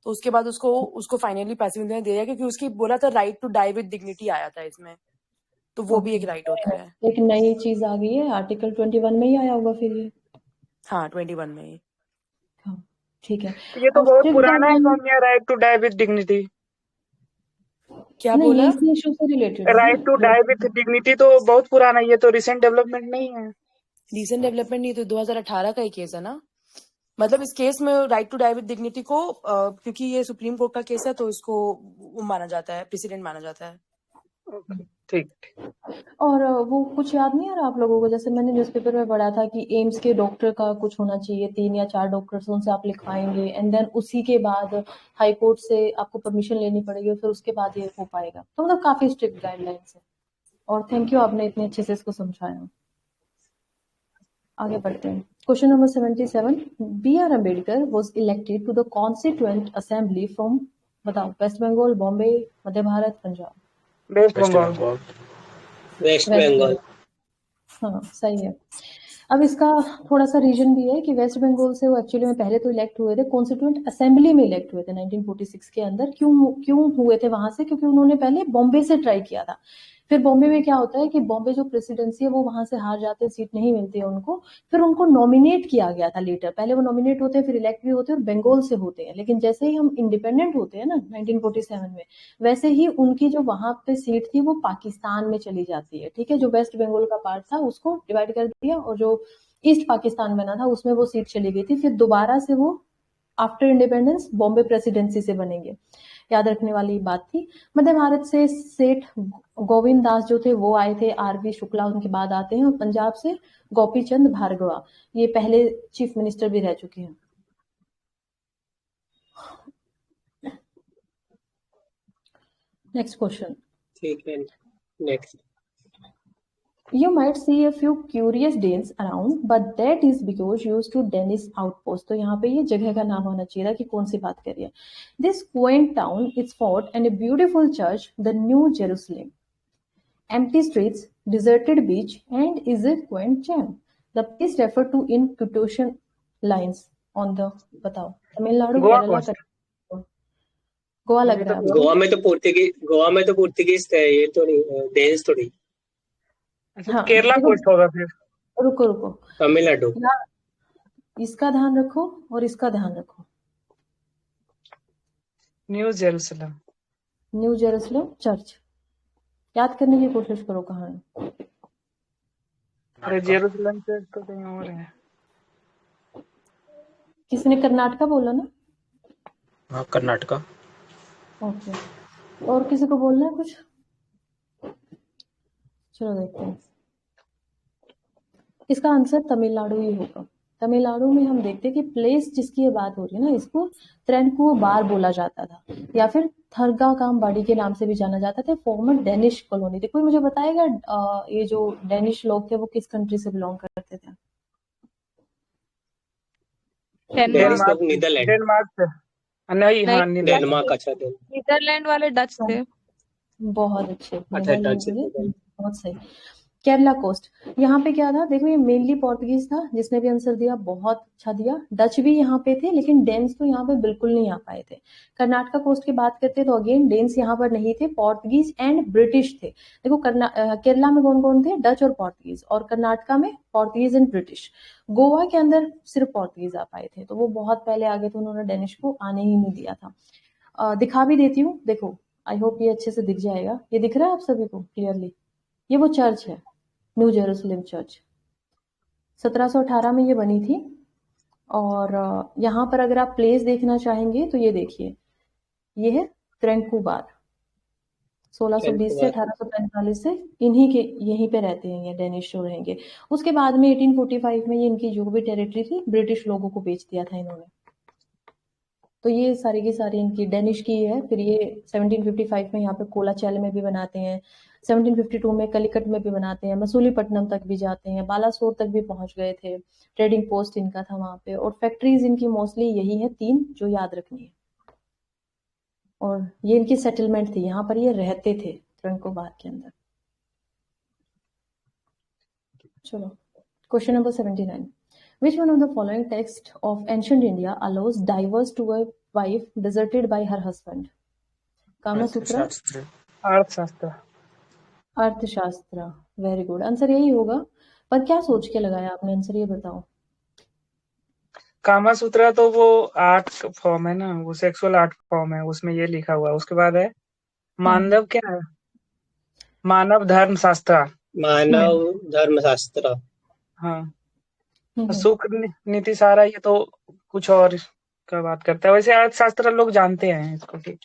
तो उसके बाद उसको फाइनली पैसिव यूथेनेसिया दे दिया क्योंकि उसकी बोला था right to die with dignity आया था इसमें, तो वो भी एक राइट होता है। एक नई चीज आ गई है, आर्टिकल 21 में ही आया होगा फिर ये। हाँ 21 में ही। हाँ ठीक है। ये तो बहुत पुराना है Soumya, right to die with dignity. क्या बोला? ये इसी इशू से रिलेटेड है। Right to die with dignity तो बहुत पुराना है, ये तो रिसेंट डेवलपमेंट नहीं है। रिसेंट डेवलपमेंट नहीं, तो 2018 का ही केस है ना। मतलब इस केस में right to die with dignity को क्योंकि ये सुप्रीम कोर्ट का केस है तो इसको माना जाता है, प्रेसिडेंट माना जाता है। ठीक। और वो कुछ याद नहीं आ रहा आप लोगों को? जैसे मैंने न्यूज़पेपर में पढ़ा था कि एम्स के डॉक्टर का कुछ होना चाहिए, 3 या 4 डॉक्टर्स, उनसे आप लिखवाएंगे एंड देन उसी के बाद हाई कोर्ट से आपको परमिशन लेनी पड़ेगी, फिर उसके बाद ये हो पाएगा। तो मतलब काफी स्ट्रिक्ट गाइडलाइंस है। और थैंक यू, आपने इतने अच्छे से इसको समझाया। आगे बढ़ते हैं। Question number 77। B.R. Ambedkar was elected to the constituent assembly from, बताओ, west Bengal, Bombay, Madhya Bharat, Punjab. West Bengal. West Bengal. हाँ सही है। अब इसका थोड़ा सा रीजन भी है कि वेस्ट बंगाल से वो एक्चुअली में पहले तो इलेक्ट हुए थे, कॉन्स्टिट्यूएंट असेंबली में इलेक्ट हुए थे 1946 के अंदर। क्यों हुए थे वहां से? क्योंकि उन्होंने पहले बॉम्बे से ट्राई किया था। फिर बॉम्बे में क्या होता है कि बॉम्बे जो प्रेसिडेंसी है वो वहां से हार जाते हैं, सीट नहीं मिलती है उनको। फिर उनको नॉमिनेट किया गया था लेटर। पहले वो नॉमिनेट होते हैं, फिर इलेक्ट भी होते हैं और बंगाल से होते हैं। लेकिन जैसे ही हम इंडिपेंडेंट होते हैं ना 1947 में, वैसे ही उनकी जो वहां पे सीट थी वो पाकिस्तान में चली जाती है। ठीक है, जो वेस्ट बंगाल का पार्ट था उसको डिवाइड कर दिया और जो ईस्ट पाकिस्तान बना था उसमें वो सीट चली गई थी। फिर दोबारा से वो आफ्टर इंडिपेंडेंस बॉम्बे प्रेसिडेंसी से बनेंगे। याद रखने वाली बात थी। मध्य भारत से सेठ गोविंद दास जो थे वो आए थे, आर.वी. शुक्ला उनके बाद आते हैं। और पंजाब से गोपी चंद भार्गवा, ये पहले चीफ मिनिस्टर भी रह चुके हैं। Next question. ठीक है, next. You might see a few curious Danes around, but that is because used to Danish outpost. तो यहाँ पे ये जगह का नाम होना चाहिए था कि कौन सी बात करिए। This quaint town, its fort and a beautiful church, the New Jerusalem. Empty streets, deserted beach, and is a quaint gem. The place referred to in quotation lines on the, बताओ, तमिलनाडु, केरला, गोवा लग रहा है। गोवा में तो पुर्तगीज थे, ये तो नहीं, डेन्स थोड़ी। हाँ, केरला कोस्ट होगा फिर। रुको तमिलनाडु। इसका ध्यान रखो और इसका ध्यान रखो। न्यू जेरूसलम चर्च याद करने की कोशिश करो कहाँ है। अरे जेरूसलम चर्च तो कहीं और है। किसने कर्नाटका बोला ना? हाँ कर्नाटका। ओके, और किसी को बोलना है कुछ? चलो देखते हैं। इसका आंसर तमिलनाडु ही होगा। तमिलनाडु में हम देखते हैं कि प्लेस जिसकी ये बात हो रही है ना, इसको त्रेनकुओ बार बोला जाता था या फिर थरगा कामबाड़ी के नाम से भी जाना जाता था। फॉर्मर डेनिश कॉलोनी थी। कोई मुझे बताएगा ये जो डेनिश लोग थे वो किस कंट्री से बिलोंग करते थे? डेनमार्क से। नहीं, नहीं, हाँ, नीदरलैंड। डेनमार्क, अच्छा नीदरलैंड वाले डच थे। बहुत अच्छे, अच्छा नीदरलैंड डच वाले बहुत सही। केरला कोस्ट, यहाँ पे क्या था देखो, ये मेनली पोर्तुगीज था जिसने भी आंसर दिया, बहुत अच्छा दिया। डच भी यहाँ पे थे लेकिन डेन्स तो यहाँ पे बिल्कुल नहीं आ पाए थे। कर्नाटका कोस्ट की बात करते तो अगेन डेन्स यहाँ पर नहीं थे, पोर्तुगीज एंड ब्रिटिश थे। देखो केरला में कौन कौन थे, डच और पोर्तुगीज, और कर्नाटका में पोर्तुगीज एंड ब्रिटिश। गोवा के अंदर सिर्फ पोर्तुगीज आ पाए थे, तो वो बहुत पहले आगे थे, उन्होंने डेनिश को आने ही नहीं दिया था। दिखा भी देती हूँ, देखो आई होप ये अच्छे से दिख जाएगा। ये दिख रहा है आप सभी को क्लियरली? ये वो चर्च है, न्यू जेरूसलम चर्च, 1718 में ये बनी थी। और यहाँ पर अगर आप प्लेस देखना चाहेंगे तो ये देखिए, ये है क्रैंकुबार, 1620 से 1845 से इन्हीं के यहीं पे रहते हैं, ये डेनिश जो रहेंगे। उसके बाद में 1845 में ये इनकी जो भी टेरिटरी थी ब्रिटिश लोगों को बेच दिया था इन्होंने। तो ये सारी की सारी इनकी डेनिश की है। फिर ये 1755 में यहाँ पे कोलाचैल में भी बनाते हैं, 1752 में कलिकट में भी बनाते हैं, मसूलीपट्टनम तक भी जाते हैं, बालासोर तक भी पहुंच गए थे। ट्रेडिंग पोस्ट इनका था वहां पे, और फैक्ट्रीज इनकी मोस्टली यही है 3 जो याद रखनी है। और ये इनकी सेटलमेंट थी, यहाँ पर ये रहते थे क्रैंकुबार के अंदर। चलो question number 79, which one of the following text of ancient India allows divorce to a wife deserted by her husband? Kama Sutra, अर्थशास्त्र। अर्थशास्त्र, वेरी गुड। आंसर यही होगा, पर क्या सोच के लगाया आपने आंसर, ये बताओ। कामा सूत्रा तो वो आर्ट फॉर्म है ना, वो सेक्सुअल आर्ट फॉर्म है, उसमें ये लिखा हुआ है। उसके बाद है मानव, क्या है, मानव धर्म शास्त्र, मानव धर्मशास्त्र। हाँ। शुक्र नीति सारा, ये तो कुछ और का बात करता है। वैसे अर्थशास्त्र लोग जानते हैं इसको, ठीक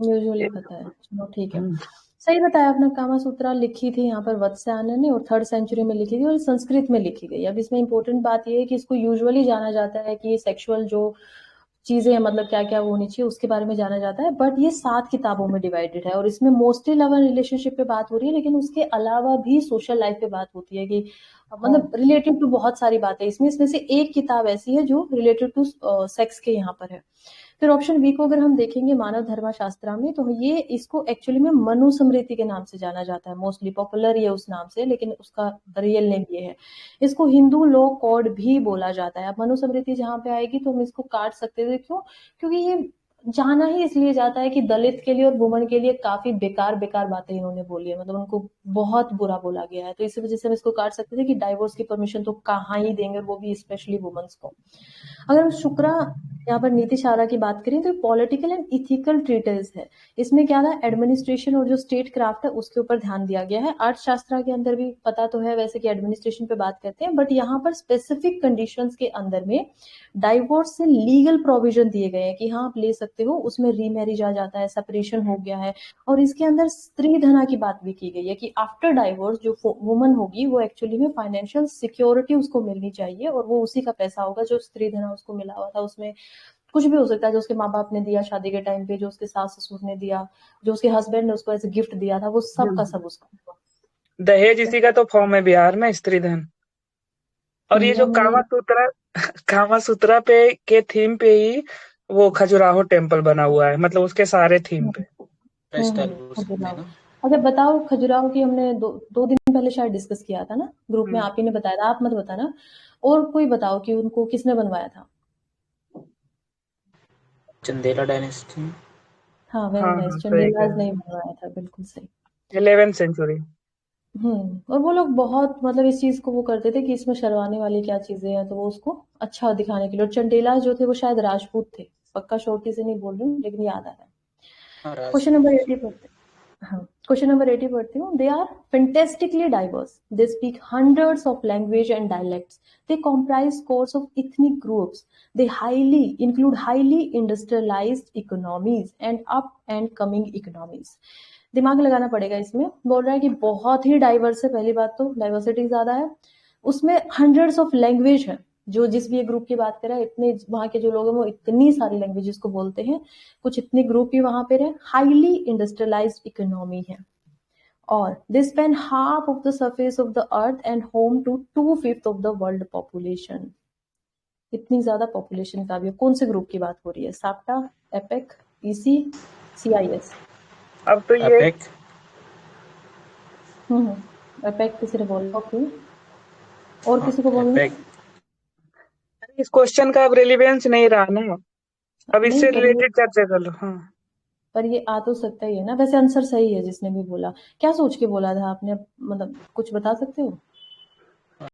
यूजुअली पता है। चलो ठीक है, सही बताया आपने। कामा सूत्रा लिखी थी यहाँ पर वत्स्यायन ने, और 3rd सेंचुरी में लिखी थी, और संस्कृत में लिखी गई। अब इसमें इंपॉर्टेंट बात यह है कि इसको यूजुअली जाना जाता है कि सेक्सुअल जो चीजें हैं, मतलब क्या क्या वो होनी चाहिए, उसके बारे में जाना जाता है। बट ये 7 किताबों में डिवाइडेड है, और इसमें मोस्टली लव एंड रिलेशनशिप पे बात हो रही है, लेकिन उसके अलावा भी सोशल लाइफ पे बात होती है, कि मतलब रिलेटेड टू बहुत सारी बातें इसमें से एक किताब ऐसी है जो रिलेटेड टू सेक्स के यहाँ पर है। फिर ऑप्शन बी को अगर हम देखेंगे मानव धर्मशास्त्र में, तो ये इसको एक्चुअली में मनुस्मृति के नाम से जाना जाता है, मोस्टली पॉपुलर ये उस नाम से, लेकिन उसका रियल नेम ये है। इसको हिंदू लॉ कोड भी बोला जाता है। अब मनुस्मृति जहाँ पे आएगी तो हम इसको काट सकते थे, क्यों? क्योंकि ये जाना ही इसलिए जाता है कि दलित के लिए और वुमन के लिए काफी बेकार बेकार बातें इन्होंने बोली है, मतलब उनको बहुत बुरा बोला गया है, तो इसी वजह से हम इसको काट सकते थे कि डाइवोर्स की परमिशन तो कहाँ ही देंगे, वो भी स्पेशली वुमेन्स को। अगर हम शुक्रा यहाँ पर नीति शारा की बात करें तो पॉलिटिकल एंड इथिकल ट्रीटेज है। इसमें क्या था, एडमिनिस्ट्रेशन और जो स्टेट क्राफ्ट है उसके ऊपर ध्यान दिया गया है। अर्थशास्त्र के अंदर भी पता तो है वैसे कि एडमिनिस्ट्रेशन पे बात करते हैं, बट यहाँ पर स्पेसिफिक कंडीशंस के अंदर में डाइवोर्स से लीगल प्रोविजन दिए गए हैं कि हाँ आप ले सकते हो, उसमें रीमैरिज आ जाता है, सेपरेशन हो गया है। और इसके अंदर स्त्री धना की बात भी की गई है कि आफ्टर डाइवोर्स जो वुमन होगी वो एक्चुअली में फाइनेंशियल सिक्योरिटी उसको मिलनी चाहिए, और वो उसी का पैसा होगा जो स्त्री धना उसको मिला हुआ था। उसमें कुछ भी हो सकता है, जो उसके माँ बाप ने दिया शादी के टाइम पे, जो उसके सास ससुर ने दिया, जो उसके हस्बैंड ने उसको एज ए गिफ्ट दिया था, वो सब का सब उसका। दहेज इसी का तो फॉर्म है बिहार में, स्त्री धन। और ये जो कामा सूत्रा पे के थीम पे ही वो खजुराहो टेम्पल बना हुआ है, मतलब उसके सारे थीम पे। अच्छा बताओ, खजुराहो की हमने दो दिन पहले शायद डिस्कस किया था ना ग्रुप में, आप ही ने बताया था, आप मत बताना। और कोई बताओ कि उनको किसने बनवाया था? चंदेला डायनेस्टी। हाँ वेरी नाइस, चंदेलाज ने बनवाया था, बिल्कुल सही, 11th सेंचुरी। और वो लोग बहुत मतलब इस चीज को वो करते थे कि इसमें शर्माने वाली क्या चीजें हैं, तो वो उसको अच्छा दिखाने के लिए। और चंदेला जो थे वो शायद राजपूत थे, पक्का श्योरिटी से नहीं बोल रही हूँ लेकिन याद आ रहा है। क्वेश्चन नंबर 80 पढ़ते हैं। हाँ, क्वेश्चन नंबर 80 पढ़ती हूँ। They are fantastically diverse, they speak hundreds of language and dialects, they comprise scores of ethnic groups, they include highly industrialized economies and up and coming economies। दिमाग लगाना पड़ेगा इसमें। बोल रहा है कि बहुत ही डाइवर्स है, पहली बात तो डाइवर्सिटी ज्यादा है, उसमें हंड्रेड्स ऑफ लैंग्वेज है, जो जिस भी ग्रुप की बात करें, इतने वहां के जो लोग हैं वो इतनी सारी लैंग्वेजेस को बोलते हैं, कुछ इतने ग्रुप भी वहां पे रहे, हाईली इंडस्ट्रियलाइज्ड इकोनॉमी है, और they spend half of the surface of the earth and home to 2/5 of the world population. इतनी ज्यादा पॉपुलेशन का भी कौन से ग्रुप की बात हो रही है? SAPTA, APEC, EC, CIS। अब तो ये एपेक एपेक किसी ने बोला, ओके, और किसी को बोलना है? एपेक इस क्वेश्चन का अब रेलिवेंस नहीं रहा ना, अब नहीं, इससे पर ये रिलेटेड चर्चा कर लो। हाँ, पर ये आ तो सकता ही है ना। वैसे आंसर सही है जिसने भी बोला। क्या सोच के बोला था आपने, मतलब कुछ बता सकते हो?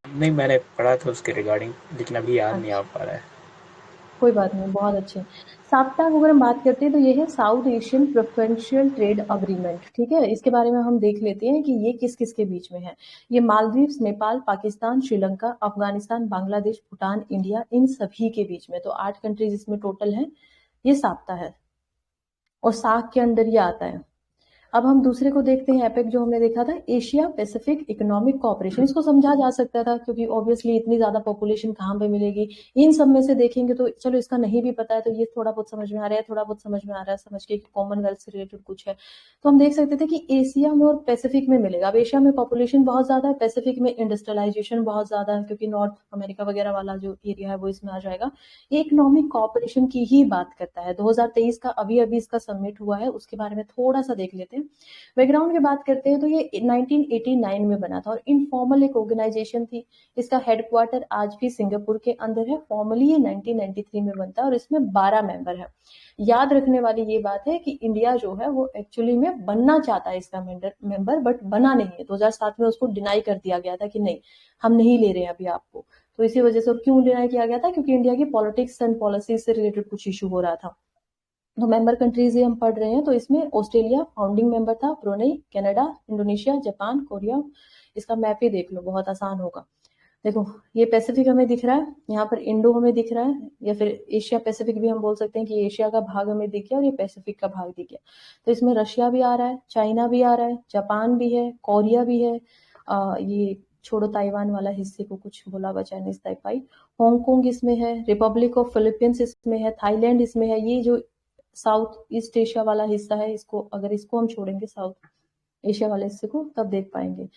नहीं, मैंने पढ़ा था उसके रिगार्डिंग, लेकिन अभी याद नहीं आ अच्छा, पा रहा है। कोई बात नहीं, बहुत अच्छे। साप्ता अगर हम बात करते हैं तो ये है south Asian preferential trade agreement, ठीक है। इसके बारे में हम देख लेते हैं कि ये किस किस के बीच में है। ये मालदीव्स, नेपाल, पाकिस्तान, श्रीलंका, अफगानिस्तान, बांग्लादेश, भूटान, इंडिया, इन सभी के बीच में। तो 8 कंट्रीज इसमें टोटल है। ये साप्ता है और सार्क के अंदर ये आता है। अब हम दूसरे को देखते हैं, एपेक जो हमने देखा था, एशिया पैसिफिक इकोनॉमिक कोऑपरेशन। इसको समझा जा सकता था क्योंकि ऑब्वियसली इतनी ज्यादा पॉपुलेशन कहाँ पे मिलेगी। इन सब में से देखेंगे तो चलो इसका नहीं भी पता है तो ये थोड़ा बहुत समझ में आ रहा है, थोड़ा बहुत समझ में आ रहा है, समझ के कॉमनवेल्थ से रिलेटेड कुछ है। तो हम देख सकते थे कि एशिया में और पैसिफिक में मिलेगा। अब एशिया में पॉपुलेशन बहुत ज्यादा है, पैसिफिक में इंडस्ट्रियलाइजेशन बहुत ज्यादा है क्योंकि नॉर्थ अमेरिका वगैरह वाला जो एरिया है वो इसमें आ जाएगा। इकोनॉमिक कोऑपरेशन की ही बात करता है। 2023 का अभी अभी इसका सबमिट हुआ है, उसके बारे में थोड़ा सा देख लेते हैं। बैकग्राउंड की बात करते हैं तो ये 1989 में बना था और इनफॉर्मल एक ऑर्गेनाइजेशन थी। इसका हेडक्वार्टर आज भी सिंगापुर के अंदर है। फॉर्मली ये 1993 में बनता है और इसमें 12 मेंबर है। याद रखने वाली ये बात है कि इंडिया जो है वो एक्चुअली में बनना चाहता है इसका मेंबर, बट बना नहीं है। 2007 में उसको डिनाई कर दिया गया था कि नहीं, हम नहीं ले रहे हैं अभी आपको। तो इसी वजह से, और क्यों डिनाई किया गया था, क्योंकि इंडिया की पॉलिटिक्स एंड पॉलिसीज से रिलेटेड कुछ इशू हो रहा था। तो मेंबर कंट्रीज ये हम पढ़ रहे हैं, तो इसमें ऑस्ट्रेलिया फाउंडिंग मेंबर था, Brunei, Canada, Indonesia, Japan, Korea. इसका मैप ही देख लो, बहुत आसान होगा। देखो, ये पैसिफिक हमें दिख रहा है, यहाँ पर इंडो हमें दिख रहा है, या फिर एशिया पैसिफिक भी हम बोल सकते हैं कि एशिया का भाग हमें दिख गया और ये पैसिफिक का भाग दिख गया। तो इसमें रशिया भी आ रहा है, चाइना भी आ रहा है, जापान भी है, कोरिया भी है। ये छोड़ो ताइवान वाला हिस्से को, कुछ बोला हुआ चाइनीज ताइपाई। हांगकांग इसमें है, रिपब्लिक ऑफ फिलीपींस इसमें है, थाईलैंड इसमें है। ये जो साउथ ईस्ट एशिया वाला हिस्सा है, इसको अगर इसको हम छोड़ेंगे साउथ एशिया वाले हिस्से को, तब देख पाएंगे।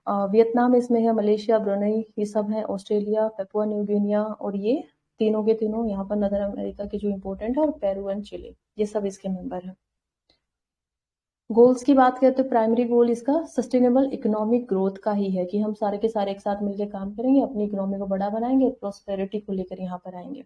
वियतनाम इसमें है, मलेशिया, ब्रुनेई, ये सब है, ऑस्ट्रेलिया, पेपुआ न्यू गिनिया, और ये तीनों के तीनों यहाँ पर नदर अमेरिका के जो इंपोर्टेंट है, और पेरू एंड चिली, ये सब इसके मेंबर है। गोल्स की बात करें तो प्राइमरी गोल इसका सस्टेनेबल इकोनॉमिक ग्रोथ का ही है कि हम सारे के सारे एक साथ मिलकर काम करेंगे, अपनी इकोनॉमी को बड़ा बनाएंगे, प्रोस्पेरिटी को लेकर यहाँ पर आएंगे।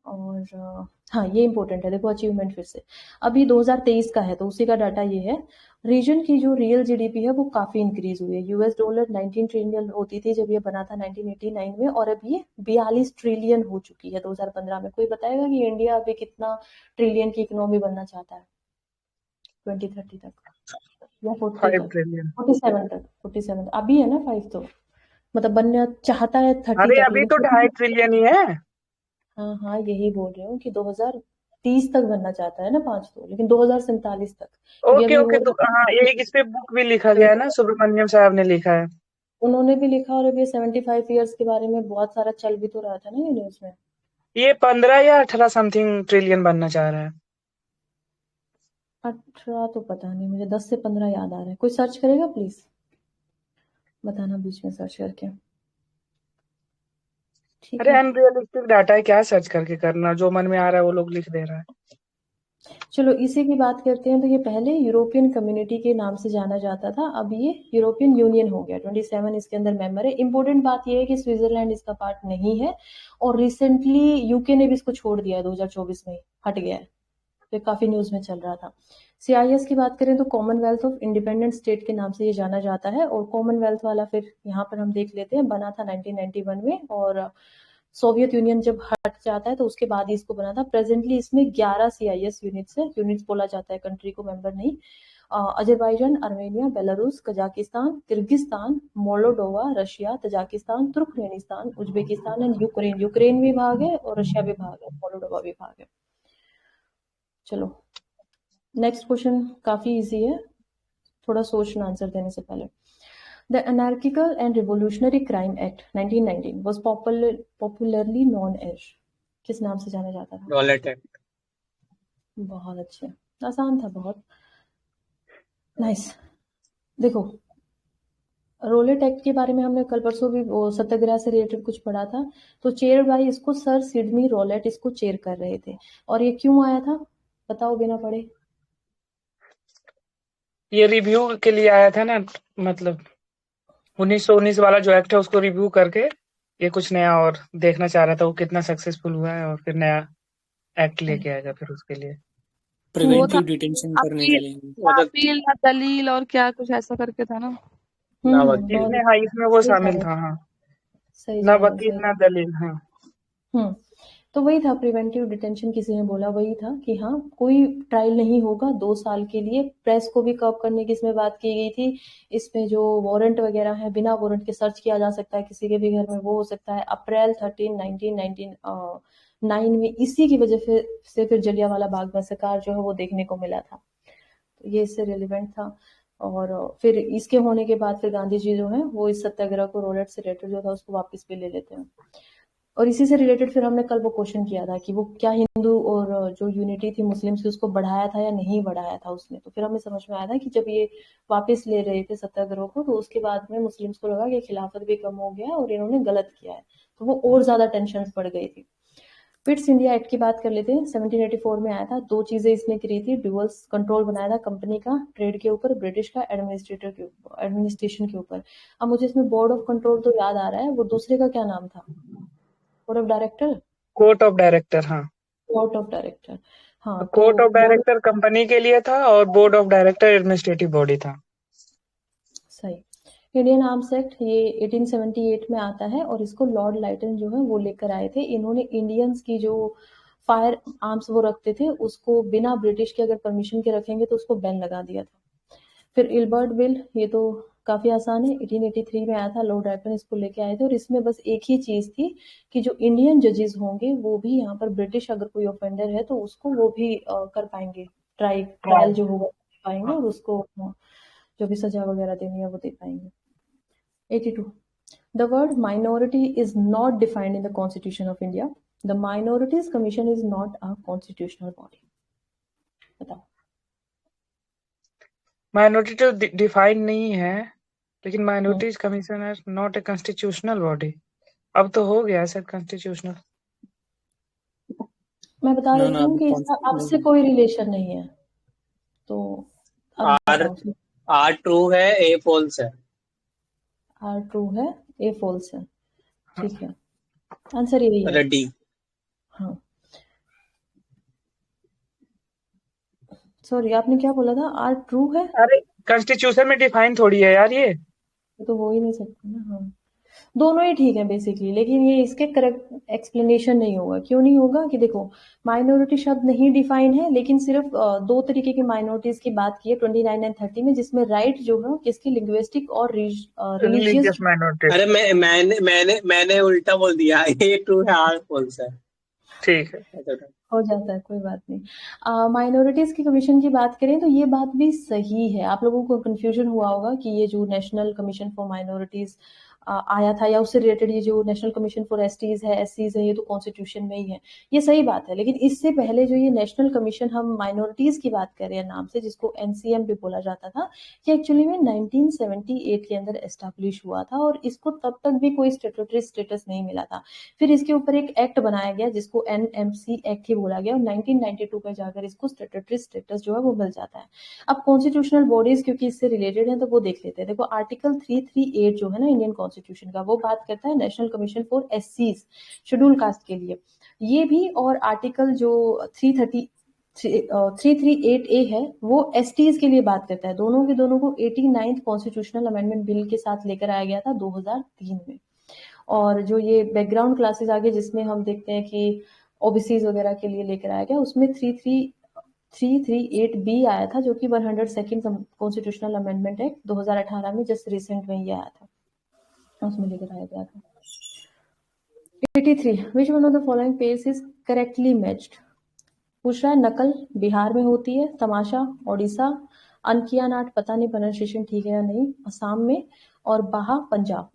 और हाँ, ये इंपॉर्टेंट है, देखो अचीवमेंट फिर से अभी 2023 का है तो उसी का डाटा ये है। रीजन की जो रियल जीडीपी है वो काफी इंक्रीज हुई है। $19 ट्रिलियन होती थी जब ये बना था 1989 में, और अब ये 42 ट्रिलियन हो चुकी है 2015 में। कोई बताएगा कि इंडिया अभी कितना ट्रिलियन की इकोनॉमी बनना चाहता है 2030 तक, या 40 5 तक, ट्रिलियन 47 तक? 47 अभी है ना, 5 तो मतलब बनना चाहता है 30 अरे तक, अभी लेकिन तो 2.5 ट्रिलियन ही है। हाँ हाँ, यही बोल रही हूँ कि 2030 तक बनना चाहता है ना 5 तो, लेकिन 2047 तक, क्योंकि ओके अभी ओके, हो तो हाँ, ये इस पे बुक भी लिखा गया है ना, सुब्रमण्यम साहब ने लिखा है। उन्होंने भी लिखा, और अभी 75 ईयर्स के बारे में बहुत सारा चल भी तो रहा था ना ये न्यूज में। ये 15 या 18 समथिंग ट्रिलियन बनना चाह रहा है। 18 तो पता नहीं मुझे, 10 से 15 याद आ रहा है। कोई सर्च करेगा प्लीज, बताना बीच में सर्च करके, ठीक अरे है। अनरियलिस्टिक डाटा है, क्या सर्च करके करना, जो मन में आ रहा है वो लोग लिख दे रहा है। चलो इसी की बात करते हैं। तो ये पहले यूरोपियन कम्युनिटी के नाम से जाना जाता था, अब ये यूरोपियन यूनियन हो गया। 27 इसके अंदर मेंबर है। इंपॉर्टेंट बात ये है कि स्विट्जरलैंड इसका पार्ट नहीं है, और रिसेंटली यूके ने भी इसको छोड़ दिया है, 2024 में हट गया है। तो काफी न्यूज में चल रहा था। CIS की बात करें तो कॉमनवेल्थ ऑफ इंडिपेंडेंट स्टेट के नाम से ये जाना जाता है, और कॉमनवेल्थ वाला फिर यहाँ पर हम देख लेते हैं, बना था 1991 में, और सोवियत यूनियन जब हट जाता है तो उसके बाद ही इसको बना था। प्रेजेंटली इसमें 11 CIS यूनिट्स है, यूनिट्स बोला जाता है कंट्री को, मेंबर नहीं। Azerbaijan, Armenia, Belarus, Kazakhstan, Kyrgyzstan, Moldova, Russia, Tajikistan, Turkmenistan, Uzbekistan and Ukraine. Ukraine भी भाग है और रशिया भी भाग है, मोल्डोवा भी भाग है। चलो नेक्स्ट क्वेश्चन काफी इजी है, थोड़ा सोचना आंसर देने से पहले। The Anarchical and Revolutionary Crime Act 1919 was popularly known as, किस नाम से जाना जाता था? Rowlatt act. बहुत अच्छे, आसान था बहुत, नाइस। देखो, रोलेट एक्ट के बारे में हमने कल परसों भी सत्याग्रह से रिलेटेड कुछ पढ़ा था। तो चेयर बाई इसको सर सिडनी रोलेट इसको चेयर कर रहे थे, और ये क्यों आया था? बताओ बिना पढ़े। ये रिव्यू के लिए आया था ना, मतलब 1919 वाला जो एक्ट है उसको रिव्यू करके ये कुछ नया और देखना चाह रहा था वो कितना सक्सेसफुल हुआ है, और फिर नया एक्ट लेके आएगा फिर उसके लिए। वो था प्रिवेंटिव डिटेंशन करने के अपील लिए। वो तो अपील या दलील और क्या कुछ ऐसा करके था ना। ना बहुत इसमें, हाँ इसमें वो सही शामिल चाल है, था, हाँ। सही ना चाल है, वकील सही। ना दलील, हाँ। हम्म तो वही था प्रिवेंटिव डिटेंशन, किसी ने बोला वही था कि हाँ कोई ट्रायल नहीं होगा 2 साल के लिए। प्रेस को भी कर्व करने की इसमें बात की गई थी। इसमें जो वारंट वगैरह है बिना वारंट के सर्च किया जा सकता है किसी के भी घर में, वो हो सकता है। अप्रैल 13 1999 में इसी की वजह से फिर जलियांवाला बाग मैसेकार जो है वो देखने को मिला था। तो ये इससे रिलेवेंट था। और फिर इसके होने के बाद फिर गांधी जी जो है वो इस सत्याग्रह को, रोलेट से रिलेटेड जो था उसको वापस भी ले लेते हैं। और इसी से रिलेटेड फिर हमने कल वो क्वेश्चन किया था कि वो क्या हिंदू और जो यूनिटी थी मुस्लिम से उसको बढ़ाया था या नहीं बढ़ाया था उसने। तो फिर हमें समझ में आया था कि जब ये वापस ले रहे थे सत्याग्रह को तो उसके बाद में मुस्लिम्स को लगा कि खिलाफत भी कम हो गया है और इन्होंने गलत किया है, तो वो और ज्यादा टेंशन बढ़ गई थी। पिट्स इंडिया एक्ट की बात कर लेते हैं। 1784 में आया था। 2 चीजें इसने करी थी। ड्यूअल्स कंट्रोल बनाया था कंपनी का ट्रेड के ऊपर, ब्रिटिश का एडमिनिस्ट्रेशन के ऊपर। अब मुझे इसमें बोर्ड ऑफ कंट्रोल तो याद आ रहा है, वो दूसरे का क्या नाम था? Board of director, court of director, हाँ। Board of director. हाँ तो court of board, director company के लिए था और board of director administrative body था। सही। इंडियन आर्म्स एक्ट ये 1878 में आता है और इसको लॉर्ड लाइटन जो है वो लेकर आए थे। इन्होंने इंडियंस की जो फायर आर्म्स वो रखते थे उसको बिना ब्रिटिश के अगर परमिशन के रखेंगे तो उसको बैन लगा दिया था। फिर इल्बर्ट बिल, ये तो काफी आसान है, 1883 में आया था। लॉर्ड लाइटन इसको लेके आए थे और इसमें बस एक ही चीज थी कि जो इंडियन जजेस होंगे वो भी यहाँ पर ब्रिटिश अगर कोई ऑफेंडर है तो उसको वो भी कर पाएंगे, ट्रायल जो होगा पाएंगे और उसको जो भी सजा वगैरह देनी है वो दे पाएंगे। 82. The word minority is not defined in the Constitution of India. The Minorities Commission is not a constitutional body. बताओ। माइनॉरिटी तो डिफाइन नहीं है, लेकिन माइनॉरिटीज कमीशन है नॉट ए कॉन्स्टिट्यूशनल बॉडी। अब तो हो गया सर कॉन्स्टिट्यूशनल। मैं बता ना देती ना हूँ अभी कि इसका अब से कोई रिलेशन नहीं है, तो अब आर बताओ। आर ट्रू है, ए फॉल्स है। आर ट्रू है, ए फॉल्स है, ठीक है, आंसर यही है। मतलब डी। हाँ सॉरी, आपने क्या बोला था? आर ट्रू है? अरे कॉन्स्टिट्यूशन में डिफाइन थोड़ी है यार ये। तो हो ही नहीं सकता ना। हाँ दोनों ही ठीक है बेसिकली, लेकिन ये इसके करेक्ट एक्सप्लेनेशन नहीं होगा। क्यों नहीं होगा? कि देखो माइनॉरिटी शब्द नहीं डिफाइन है, लेकिन सिर्फ 2 तरीके की माइनॉरिटीज की बात की है 29 एंड 30 में, जिसमें राइट जो है किसकी, लिंग्विस्टिक और रिलीजियस। Religious minority. अरे मैंने उल्टा बोल दिया, ए ट्रू है, आर फॉल्स है। ठीक है, हो जाता है, कोई बात नहीं। माइनॉरिटीज की कमीशन की बात करें तो ये बात भी सही है। आप लोगों को कंफ्यूजन हुआ होगा कि ये जो नेशनल कमीशन फॉर माइनॉरिटीज आया था या उससे रिलेटेड ये जो नेशनल कमीशन फॉर एसटीज है, एससीज है, ये तो कॉन्स्टिट्यूशन में ही है। ये सही बात है, लेकिन इससे पहले जो ये नेशनल कमीशन हम माइनॉरिटीज की बात कर रहे हैं नाम से, जिसको एनसीएम भी बोला जाता था, ये एक्चुअली में 1978 के अंदर एस्टेब्लिश हुआ था और इसको तब तक भी कोई स्टेटूटरी स्टेटस नहीं मिला था। फिर इसके ऊपर एक एक्ट बनाया गया जिसको एनएमसी एक्ट ही बोला गया और 1992 में जाकर इसको स्टेटूटरी स्टेटस जो है वो मिल जाता है। अब कॉन्स्टिट्यूशनल बॉडीज क्योंकि इससे रिलेटेड है तो वो देख लेते हैं। देखो आर्टिकल 338 जो है ना इंडियन कॉन्स्टिट्यूशन का, वो बात करता है नेशनल कमीशन फॉर एससीज, शेड्यूल कास्ट के लिए। ये भी, और आर्टिकल जो 338A है वो एसटीज के लिए बात करता है। दोनों के दोनों को 89th कॉन्स्टिट्यूशनल अमेंडमेंट बिल के साथ लेकर आया गया था 2003 में। और जो ये बैकग्राउंड क्लासेस आगे जिसमें हम देखते हैं कि ओबीसीज वगैरह के लिए लेकर आया गया, उसमें 338B आया था जो कि 102nd कॉन्स्टिट्यूशनल अमेंडमेंट एक्ट 2018 में जस्ट रिसेंट में ये आया था, उसमें लेकर आया गया था। 83. विच one of the following pairs is correctly matched? पूछ रहा है नकल बिहार में होती है, तमाशा ओडिशा, अनकिया नाट पता नहीं प्रोनाउंसिएशन ठीक है या नहीं, असम में, और बाहा पंजाब।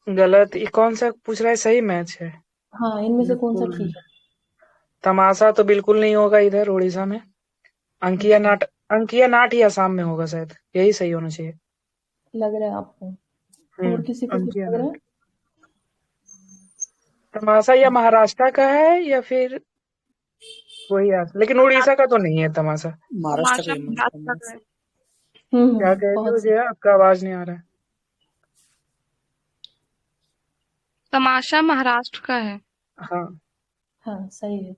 गलत। ये कौन सा पूछ रहा है? सही मैच है। हाँ इनमें से कौन सा ठीक है? तमाशा तो बिल्कुल नहीं होगा इधर उड़ीसा में। अंकिया नाट ही आसाम में होगा शायद, यही सही होना चाहिए। लग रहा है आपको? और किसी को कुछ अंकिया लग रहा है? नाट। तमाशा या महाराष्ट्र का है या फिर वही यार, लेकिन उड़ीसा का तो नहीं है तमाशा। महाराष्ट्र का तमाशा ही महाराष्ट्र का है। क्या कह रहे हो बहुत जया? आपका आवाज नहीं आ रहा है। तमाशा महाराष्ट्र का है। हाँ हाँ सही है।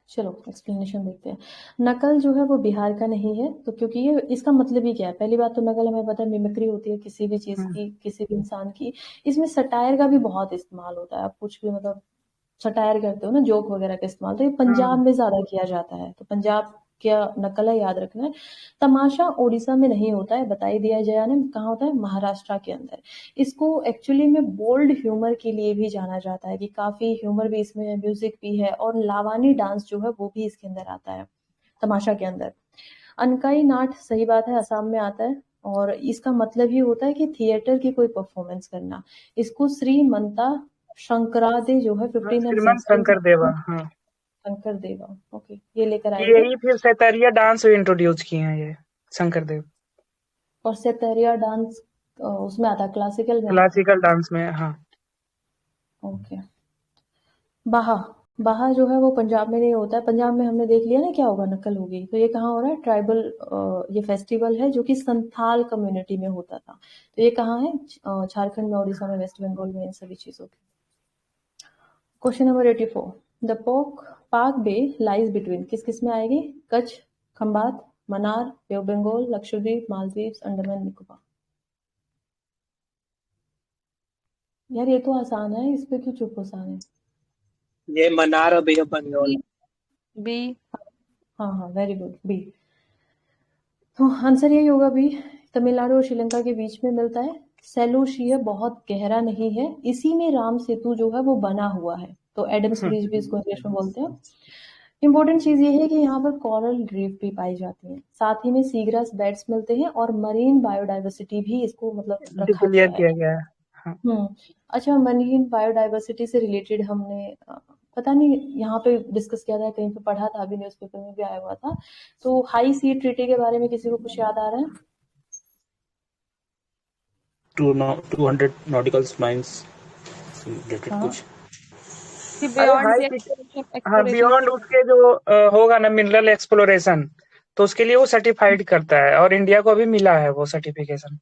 चलो एक्सप्लेनेशन देखते हैं। नकल जो है वो बिहार का नहीं है, तो क्योंकि ये इसका मतलब ही क्या है, पहली बात तो नकल हमें पता है मिमिक्री होती है किसी भी चीज की, किसी भी इंसान की। इसमें सटायर का भी बहुत इस्तेमाल होता है, आप कुछ भी मतलब सटायर करते हो ना, जोक वगैरह का इस्तेमाल, तो ये पंजाब में ज्यादा किया जाता है, तो पंजाब क्या नकल है याद रखना है। तमाशा उड़ीसा में नहीं होता है, बताई दिया जया ने, कहाँ होता है, महाराष्ट्र के अंदर। इसको एक्चुअली में बोल्ड ह्यूमर के लिए भी जाना जाता है, कि काफी ह्यूमर भी इसमें है, म्यूजिक भी है, और लावानी डांस जो है वो भी इसके अंदर आता है तमाशा के अंदर। अनकाई नाट सही बात है, असम में आता है, और इसका मतलब ही होता है कि थिएटर की कोई परफॉर्मेंस करना। इसको श्रीमंता शंकरादे जो है 15 एंड श्रीमान 16 शंकर देवा, हाँ। शंकर देवा, ओके, ये लेकर आए थे। यही फिर सैतरिया डांस इंट्रोड्यूस किए हैं ये शंकर देव। और सेतरिया डांस उसमें आता है, क्लासिकल में आता क्लासिकल डांस में, हाँ। है, ओके। बाहा, बाहा जो है वो पंजाब में नहीं होता है, पंजाब में हमने देख लिया ना क्या होगा, नकल होगी। तो ये कहाँ हो रहा है, ट्राइबल ये फेस्टिवल है जो कि संथाल कम्युनिटी में होता था, तो ये कहाँ है, झारखंड में, उड़ीसा में, वेस्ट बंगाल में, इन सभी चीजों के। क्वेश्चन नंबर 84, द पाक बे लाइज बिटवीन, किस किस में आएगी, कच्छ, खंबात, मनार, बे ऑफ बंगाल, लक्षद्वीप, मालदीव्स, अंडमान निकोबार। यार ये तो आसान है, इस पे क्यों चुप आसान है। ये मनार और बे ऑफ बंगाल। बी। हाँ हाँ वेरी गुड, बी। तो आंसर यही होगा बी, तमिलनाडु और श्रीलंका के बीच में मिलता है। सेलूशिया बहुत गहरा नहीं है, इसी में राम सेतु जो है वो बना हुआ है, तो एडम्स ब्रिज भी इसको इंग्लिश में बोलते हैं। इंपॉर्टेंट चीज ये है कि यहाँ पर कोरल रीफ भी पाई जाती है, साथ ही में सीग्रास बेड्स मिलते हैं, और मरीन बायोडाइवर्सिटी भी इसको मतलब रखा डिक्लेयर गया है। किया गया है, हाँ। अच्छा, मरीन बायोडाइवर्सिटी से रिलेटेड हमने पता नहीं यहाँ पे डिस्कस किया था, कहीं पे पढ़ा था, अभी न्यूज़पेपर में भी आया हुआ था। तो हाई सी ट्रीटी के बारे में किसी को कुछ याद आ रहा है? 200 nautical miles related हाँ कुछ। कि अरे बियॉन्ड हाई द हाँ, एक्सप्लोरेशन बियॉन्ड उसके जो होगा ना मिनरल एक्सप्लोरेशन, तो उसके लिए वो सर्टिफाइड करता है, और इंडिया को अभी मिला है वो सर्टिफिकेशन।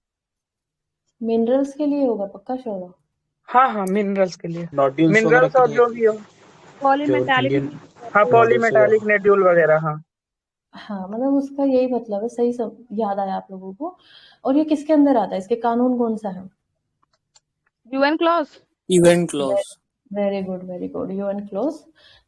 मिनरल्स के लिए होगा पक्का श्योर हो? हाँ हाँ, मिनरल्स के लिए, नोड्यूल्स वगैरह मिनरल्स के और लिए जो भी हो। जो पॉलीमेटालिक इंडियन हाँ, नोड्यूल्स पॉलीमेटालिक वगैरह। नेड्यूल वगैरह, हाँ। हाँ मतलब उसका यही मतलब है, सही सब याद आया आप लोगों को। और ये किसके अंदर आता है, इसके कानून कौन सा है? UN clause. Event clause. Very good very good, UN close,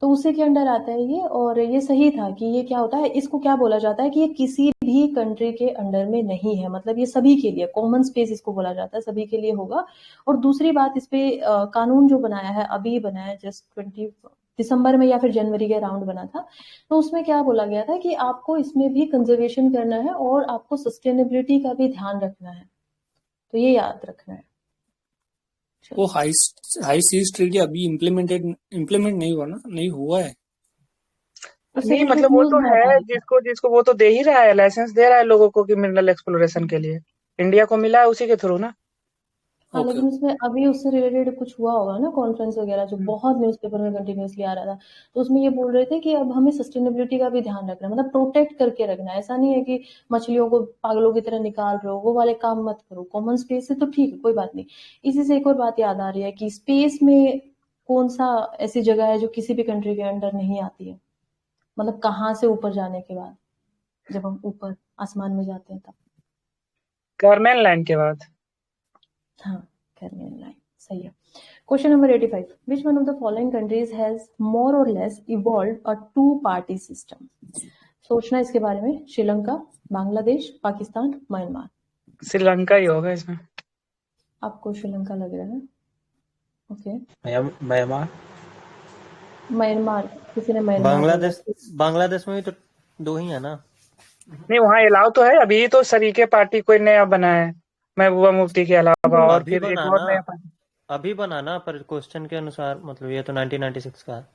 तो उसी के अंडर आता है ये। और ये सही था कि ये क्या होता है, इसको क्या बोला जाता है कि ये किसी भी कंट्री के अंडर में नहीं है, मतलब ये सभी के लिए कॉमन स्पेस इसको बोला जाता है, सभी के लिए होगा। और दूसरी बात, इस पे कानून जो बनाया है, अभी बनाया जस्ट 20 दिसंबर में या फिर जनवरी के राउंड बना था, तो उसमें क्या बोला गया था कि आपको इसमें भी कंजर्वेशन करना है और आपको सस्टेनेबिलिटी का भी ध्यान रखना है, तो ये याद रखना है। वो हाई सीज ट्रीटी अभी इम्प्लीमेंट नहीं हुआ ना, नहीं हुआ है। उससे नहीं रिलेटेड मतलब वो न्यूज तो बहुत आ है, रही थी। जिसको जिसको वो तो दे ही रहा है, लाइसेंस दे रहा है लोगों को कि मिनरल एक्सप्लोरेशन के लिए। इंडिया को मिला है उसी के थ्रू ना। हाँ ओके। लेकिन उसमें अभी उससे रिलेटेड कुछ हुआ होगा ना, कॉन्फ्रेंस वगैरह, जो बहुत न्यूज़पेपर में कंटिन्यूअसली आ रहा था, तो उसमें ये बोल रहे थे कि अब हमें सस्टेनेबिलिटी का भी ध्यान रखना है, मतलब प्रोटेक्ट करके रखना है। ऐसा नहीं है कि मछलियों को पागलों की तरह निकाल रहे हो, वो वाले काम मत करो। कॉमन स्पेस है तो ठीक है, कोई बात नहीं। इसी से एक और बात याद आ रही है कि स्पेस में कौन सा ऐसी जगह है जो किसी भी कंट्री के अंडर नहीं आती है, मतलब कहाँ से ऊपर जाने के बाद, जब हम ऊपर आसमान में जाते हैं तब। कार्मेन लाइन के बाद। हाँ, कार्मेन लाइन सही है। Question number 85. Which one of the following countries has more or less evolved a two-party system? सोचना इसके बारे में, श्रीलंका, बांग्लादेश, पाकिस्तान, म्यांमार। श्रीलंका ही होगा इसमें। आपको श्रीलंका लग रहा है? ओके। म्यांमार। म्यांमार, किसी ने म्यांमार बोला। बांग्लादेश में भी तो 2 ही है ना। नहीं, वहाँ अलाउ तो है, अभी तो सरीके पार्टी कोई नया बना है महबूबा मुफ्ती के अलावा, और अभी फिर एक बनाना और नया पार्टी। अभी बनाना पर क्वेश्चन के अनुसार, मतलब ये तो 1996 का है।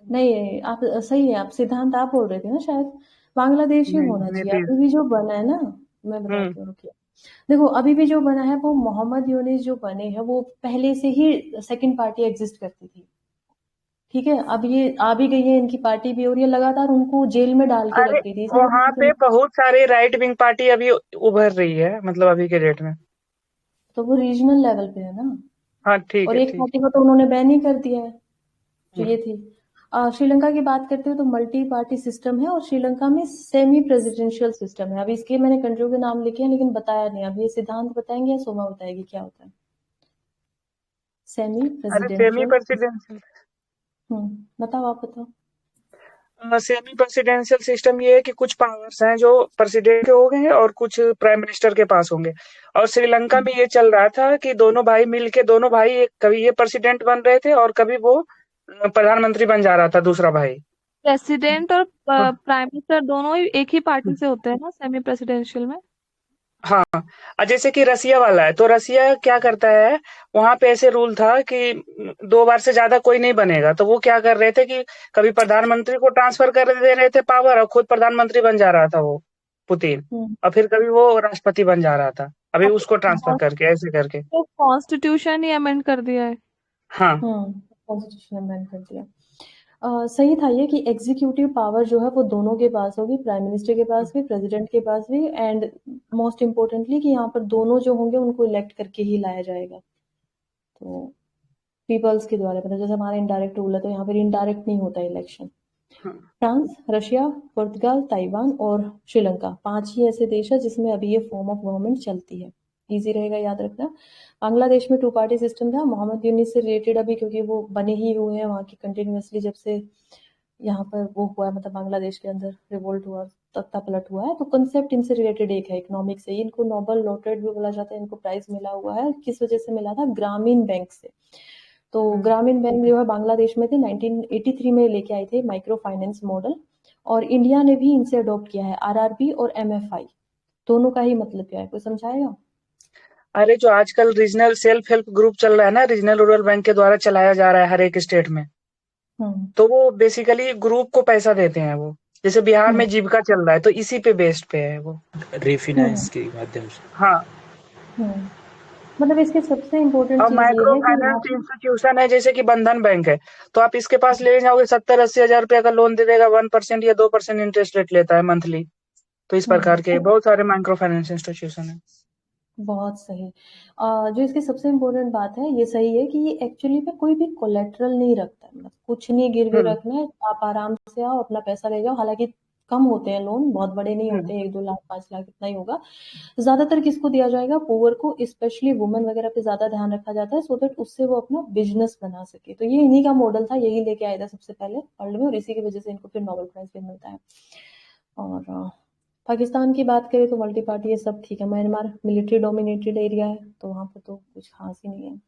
नहीं आप सही है, आप सिद्धांत आप बोल रहे थे ना शायद, बांग्लादेश ही होना चाहिए। नीतीश। अभी भी जो बना है ना, मैं बताती हूँ, रुकिए। देखो अभी भी जो बना है वो मोहम्मद यूनिस जो बने हैं, वो पहले से ही सेकंड पार्टी एग्जिस्ट करती थी, ठीक है, अब ये आ भी गई है इनकी पार्टी भी, और ये लगातार उनको जेल में डाल के अरे रख रही थी, इसलिए वहां पे बहुत सारे राइट विंग पार्टी अभी उभर रही है, मतलब अभी के डेट में। तो वो रीजनल लेवल पे है ना। हाँ ठीक और है, एक ठीक पार्टी को तो उन्होंने बैन ही कर दिया है, जो है। ये थी। श्रीलंका की बात करते हो तो मल्टी पार्टी सिस्टम है, और श्रीलंका में सेमी प्रेसिडेंशियल सिस्टम है। अभी इसके मैंने कंट्रियों के नाम लिखे हैं लेकिन बताया नहीं। अब ये सिद्धांत बताएंगे या सोमा बताएगी क्या होता है सेमी अरे सेमी प्रेसिडेंशियल? प्रेसिडेंशियल बताओ, आप बताओ। सेमी प्रेसिडेंशियल सिस्टम ये है कि कुछ पावर्स हैं जो प्रेसिडेंट के हो गए हैं और कुछ प्राइम मिनिस्टर के पास होंगे। और श्रीलंका में ये चल रहा था कि दोनों भाई मिलके, दोनों भाई कभी ये प्रेसिडेंट बन रहे थे और कभी वो प्रधानमंत्री बन जा रहा था दूसरा भाई। प्रेसिडेंट और हाँ प्राइम मिनिस्टर दोनों ही एक ही पार्टी से होते हैं ना सेमी प्रेसिडेंशियल में। हाँ। जैसे कि रसिया वाला है, तो रसिया क्या करता है, वहां पे ऐसे रूल था कि 2 बार से ज्यादा कोई नहीं बनेगा। तो वो क्या कर रहे थे कि कभी प्रधानमंत्री को ट्रांसफर कर दे रहे थे पावर, और खुद प्रधानमंत्री बन जा रहा था वो पुतिन, और फिर कभी वो राष्ट्रपति बन जा रहा था, अभी अब उसको ट्रांसफर करके, ऐसे करके। तो कॉन्स्टिट्यूशन ही अमेंड कर दिया है। हाँ कॉन्स्टिट्यूशन अमेंड कर दिया। सही था ये कि एग्जीक्यूटिव पावर जो है वो दोनों के पास होगी, प्राइम मिनिस्टर के पास भी, प्रेसिडेंट के पास भी, एंड मोस्ट इम्पोर्टेंटली कि यहाँ पर दोनों जो होंगे उनको इलेक्ट करके ही लाया जाएगा। तो पीपल्स के द्वारा, मतलब जैसे हमारा इनडायरेक्ट रूल है तो यहाँ पर इनडायरेक्ट नहीं होता इलेक्शन। फ्रांस, रशिया, पुर्तगाल, ताइवान और श्रीलंका 5 ही ऐसे देश है जिसमें अभी ये फॉर्म ऑफ गवर्नमेंट चलती है। इजी रहेगा याद रखना। बांग्लादेश में 2 पार्टी सिस्टम था, मोहम्मद यूनिस से रिलेटेड अभी, क्योंकि वो बने ही हुए हैं वहाँ की कंटिन्यूसली जब से यहाँ पर वो हुआ है, मतलब बांग्लादेश के अंदर रिवोल्ट हुआ, तख्ता पलट हुआ है। तो कंसेप्ट इनसे रिलेटेड एक है, इकोनॉमिक से। इनको नोबेल लॉटरेट भी बोला जाता है, इनको प्राइज मिला हुआ है। किस वजह से मिला था? ग्रामीण बैंक से। तो ग्रामीण बैंक जो है बांग्लादेश में थे, 1983 में लेके आए थे माइक्रो फाइनेंस मॉडल, और इंडिया ने भी इनसे अडॉप्ट किया है। आरआरबी और एमएफआई दोनों का ही मतलब क्या है, कोई समझाएगा? अरे जो आजकल रीजनल सेल्फ हेल्प ग्रुप चल रहा है ना, रीजनल रूरल बैंक के द्वारा चलाया जा रहा है हर एक स्टेट में, तो वो बेसिकली ग्रुप को पैसा देते हैं। वो जैसे बिहार में जीविका चल रहा है, तो इसी पे बेस्ड पे है वो, रिफाइनेंस के माध्यम से। हाँ। मतलब इसके सबसे इम्पोर्टेंट और चीज ये माइक्रो है कि यहाँ फाइनेंस इंस्टीट्यूशन है, जैसे कि बंधन बैंक है, तो आप इसके पास ले जाओगे 70-80 हजार रुपया का लोन दे देगा, 1% या 2% इंटरेस्ट रेट लेता है मंथली। तो इस प्रकार के बहुत सारे माइक्रो फाइनेंस इंस्टीट्यूशन है। बहुत सही। जो इसकी सबसे इम्पोर्टेंट बात है, ये सही है कि ये एक्चुअली में कोई भी कोलेट्रल नहीं रखता है, मतलब कुछ नहीं गिरवी रखना है, आप आराम से आओ अपना पैसा ले जाओ। हालांकि कम होते हैं लोन, बहुत बड़े नहीं होते, 1-2 लाख 5 लाख इतना ही होगा। ज्यादातर किसको दिया जाएगा? पुअर को, स्पेशली वुमेन वगैरह पे ज्यादा ध्यान रखा जाता है, सो दैट उससे वो अपना बिजनेस बना सके। तो ये इन्हीं का मॉडल था, यही लेके आया था सबसे पहले वर्ल्ड में, और इसी की वजह से इनको फिर नोबेल प्राइज भी मिलता है। और पाकिस्तान की बात करें तो मल्टी पार्टी ये सब ठीक है। म्यांमार मिलिट्री डोमिनेटेड एरिया है, तो वहां पर तो कुछ खास ही नहीं है।